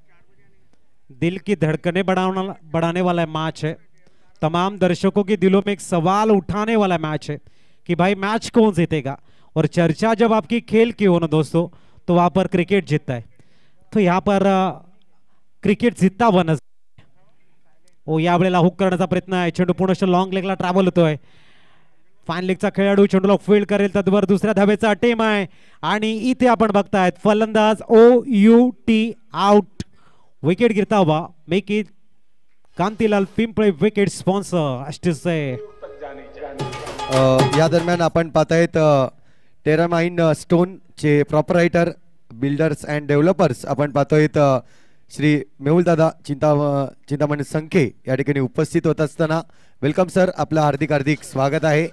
दिल की धड़कने बढ़ाने वाला मैच है. तमाम दर्शकों के दिलों में एक सवाल उठाने वाला मैच है कि भाई मैच कौन जीतेगा. और चर्चा जब आपकी खेल की हो ना दोस्तों तो वहां पर क्रिकेट जीतता है. तो यहाँ पर क्रिकेट जीतता हुआ नजर. ओ यावेळेला हुक करण्याचा प्रयत्न आहे. चेंडू पुनश्च लॉंग लेगला ट्रॅव्हल होतोय. फाइन लेगचा खेळाडू चेंडूला फील्ड करेल तद्वर दुसऱ्या धावेचा टीम आहे आणि इथे आपण बघतायत फलंदाज OUT आउट. विकेट गिरता हुआ make it Kantilal Pimple wicket sponsor STC. या दरम्यान आपण पाहतायत टेरामाइन स्टोन चे प्रॉपरायटर बिल्डर्स अँड डेव्हलपर्स आपण पाहतोयत श्री मेहुल दादा चिंतामणी संखे या ठिकाणी उपस्थित होत असताना वेलकम सर. आपलं हार्दिक हार्दिक स्वागत आहे.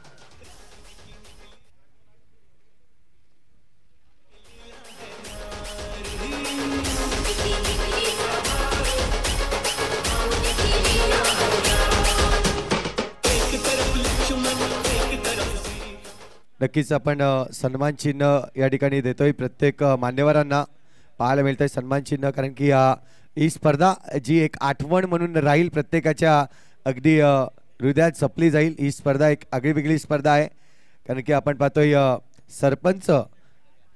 नक्कीच आपण सन्मान चिन्ह या ठिकाणी देतोय प्रत्येक मान्यवरांना पाहायला मिळतंय सन्मान चिन्ह कारण की ही स्पर्धा जी एक आठवण म्हणून राहील प्रत्येकाच्या अगदी हृदयात जपली जाईल. ही स्पर्धा एक आगळीवेगळी स्पर्धा आहे कारण की आपण पाहतोय सरपंच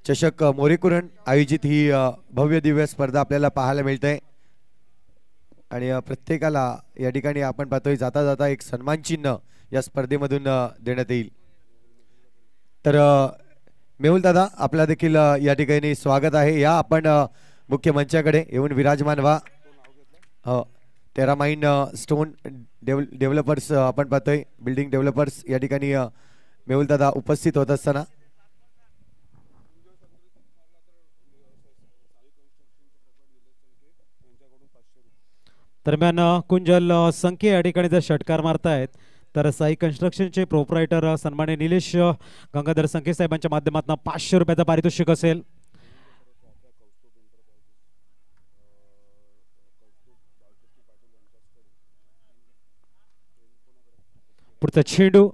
चषक मोरेकुरण आयोजित ही भव्य दिव्य स्पर्धा आपल्याला पाहायला मिळते आणि प्रत्येकाला या ठिकाणी आपण पाहतोय जाता जाता एक सन्मान चिन्ह या स्पर्धेमधून देण्यात येईल. तर मेहुल दादा आपला देखील या ठिकाणी स्वागत आहे. या आपण मुख्य मंचाकडे येऊन विराजमान व्हा. टेरामाइन स्टोन डेव्हलपर्स आपण पाहतोय बिल्डिंग डेव्हलपर्स या ठिकाणी मेहुल दादा उपस्थित होत असताना दरम्यान कुंजल संख्ये या ठिकाणी जर षटकार मारतायत तर साई कन्स्ट्रक्शनचे प्रोपरायटर सन्मान्य निलेश गंगाधर संखे साहेबांच्या माध्यमातून 500 रुपयाचा पारितोषिक असेल. पुढचा चेंडू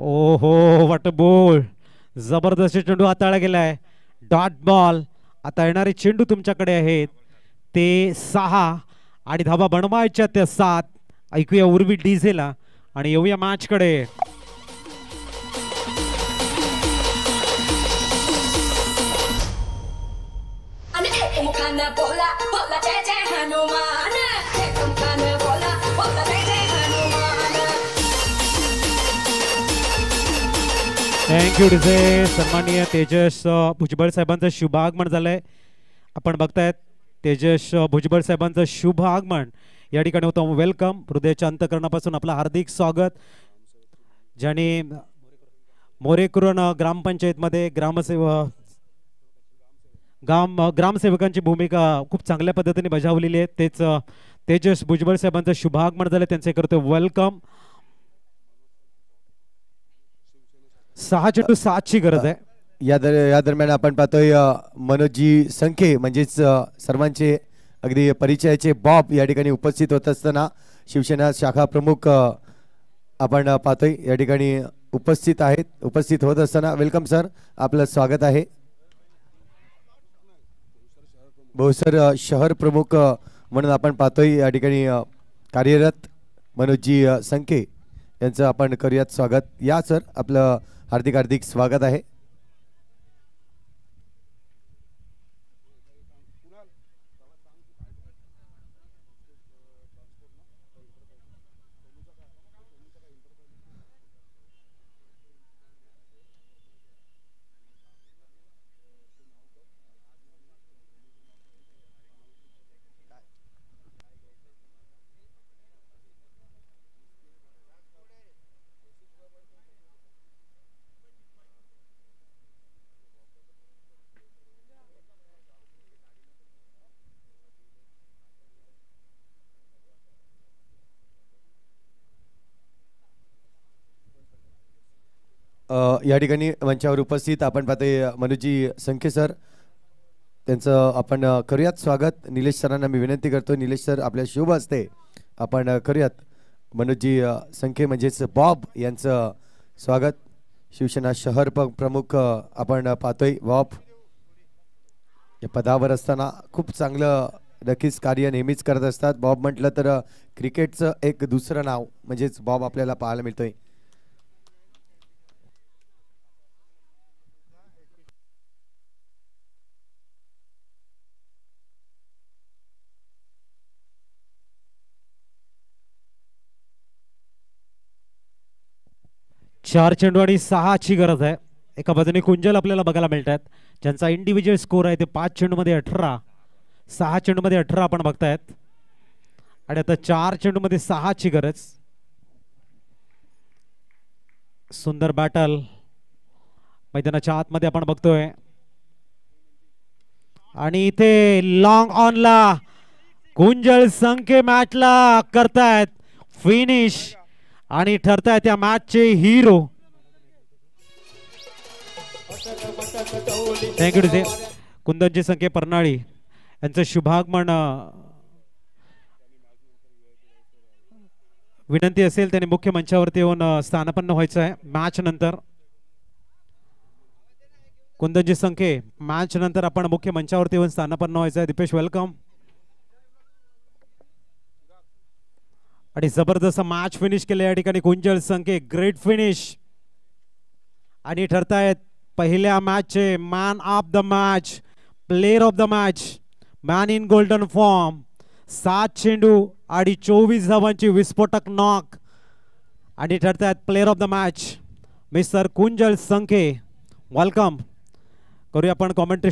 ओहो व्हॉट अ बॉल. जबरदस्त चेंडू हाताळला गेलाय. Dot ball. आता येणारे चेंडू तुमच्याकडे आहेत ते 6 आणि धावा बनवायच्या त्या 7. ऐकूया उर्वी डीझेला आणि येऊया मॅच कडे. Thank you DJ. सन्माननीय तेजस भुजबळ साहेबांचं शुभ आगमन झालंय. आपण बघतायत तेजस भुजबळ साहेबांचं शुभ आगमन या ठिकाणी होतं. वेलकम. हृदयाच्या अंतकरणापासून आपलं हार्दिक स्वागत. ज्यांनी मोरेकुरण ग्रामपंचायतमध्ये ग्रामसेवकांची भूमिका खूप चांगल्या पद्धतीने बजावलेली आहे तेच तेजस भुजबळ साहेबांचं शुभ आगमन झालं त्यांचे करतो वेलकम. 6 चेंडू 7 ची गरज आहे. या दरम्यान आपण पाहतोय मनोजी संखे म्हणजेच सर्वांचे अगदी परिचयाचे बॉब या ठिकाणी उपस्थित होत असताना शिवसेना शाखा प्रमुख आपण पाहतोय या ठिकाणी उपस्थित होत असताना वेलकम सर. आपलं स्वागत आहे. बहुसर शहर प्रमुख म्हणून आपण पाहतोय या ठिकाणी कार्यरत मनोजी संखे यांचं आपण करूयात स्वागत. या सर आपलं हार्दिक हार्दिक स्वागत आहे. या ठिकाणी मंचावर उपस्थित आपण पाहतोय मनोजी संखे सर, त्यांचं आपण करूयात स्वागत. निलेश सरांना मी विनंती करतो, निलेश सर आपल्या शुभ हस्ते आपण करूयात मनोजी संखे म्हणजेच बॉब यांचं स्वागत. शिवसेना शहर प्रमुख आपण पाहतोय बॉब या पदावर असताना खूप चांगलं नक्कीच कार्य नेहमीच करत असतात. बॉब म्हटलं तर क्रिकेटचं एक दुसरं नाव म्हणजेच बॉब आपल्याला पाहायला मिळतोय. चार चेंडू आणि 6ची गरज आहे. एका बाजूने कुंजल आपल्याला बघायला मिळतात, ज्यांचा इंडिव्हिज्युअल स्कोर आहे ते 5 चेंडूमध्ये 18, 6 चेंडूमध्ये 18 आपण बघतायत. आणि आता 4 चेंडूमध्ये 6ची गरज. सुंदर बॅटल मैदानाच्या आतमध्ये आपण बघतोय. आणि इथे लॉंग ऑनला कुंजल संखे मॅचला करतायत फिनिश आणि ठरतायत या मॅचचे हिरो. थँक्यू टू कुंदनची संख्या परनाळी यांचं शुभागमन विनंती असेल त्यांनी मुख्य मंचावरती येऊन स्थानापन्न व्हायचं आहे मॅच नंतर. कुंदनजी संख्ये मॅच नंतर आपण मुख्य मंचावरती येऊन स्थानापन्न व्हायचं आहे. दीपेश वेलकम. आणि जबरदस्त मॅच फिनिश केले या ठिकाणी कुंजल संख्ये, ग्रेट फिनिश. आणि ठरतायत पहिल्या मॅचचे man of the match, player of the match, man in golden form. 7 चेंडू आणि 24 धावांची विस्फोटक नॉक. आणि ठरतायत player of the match mister Kunjal Sankhe. Welcome करूया आपण कॉमेंट्री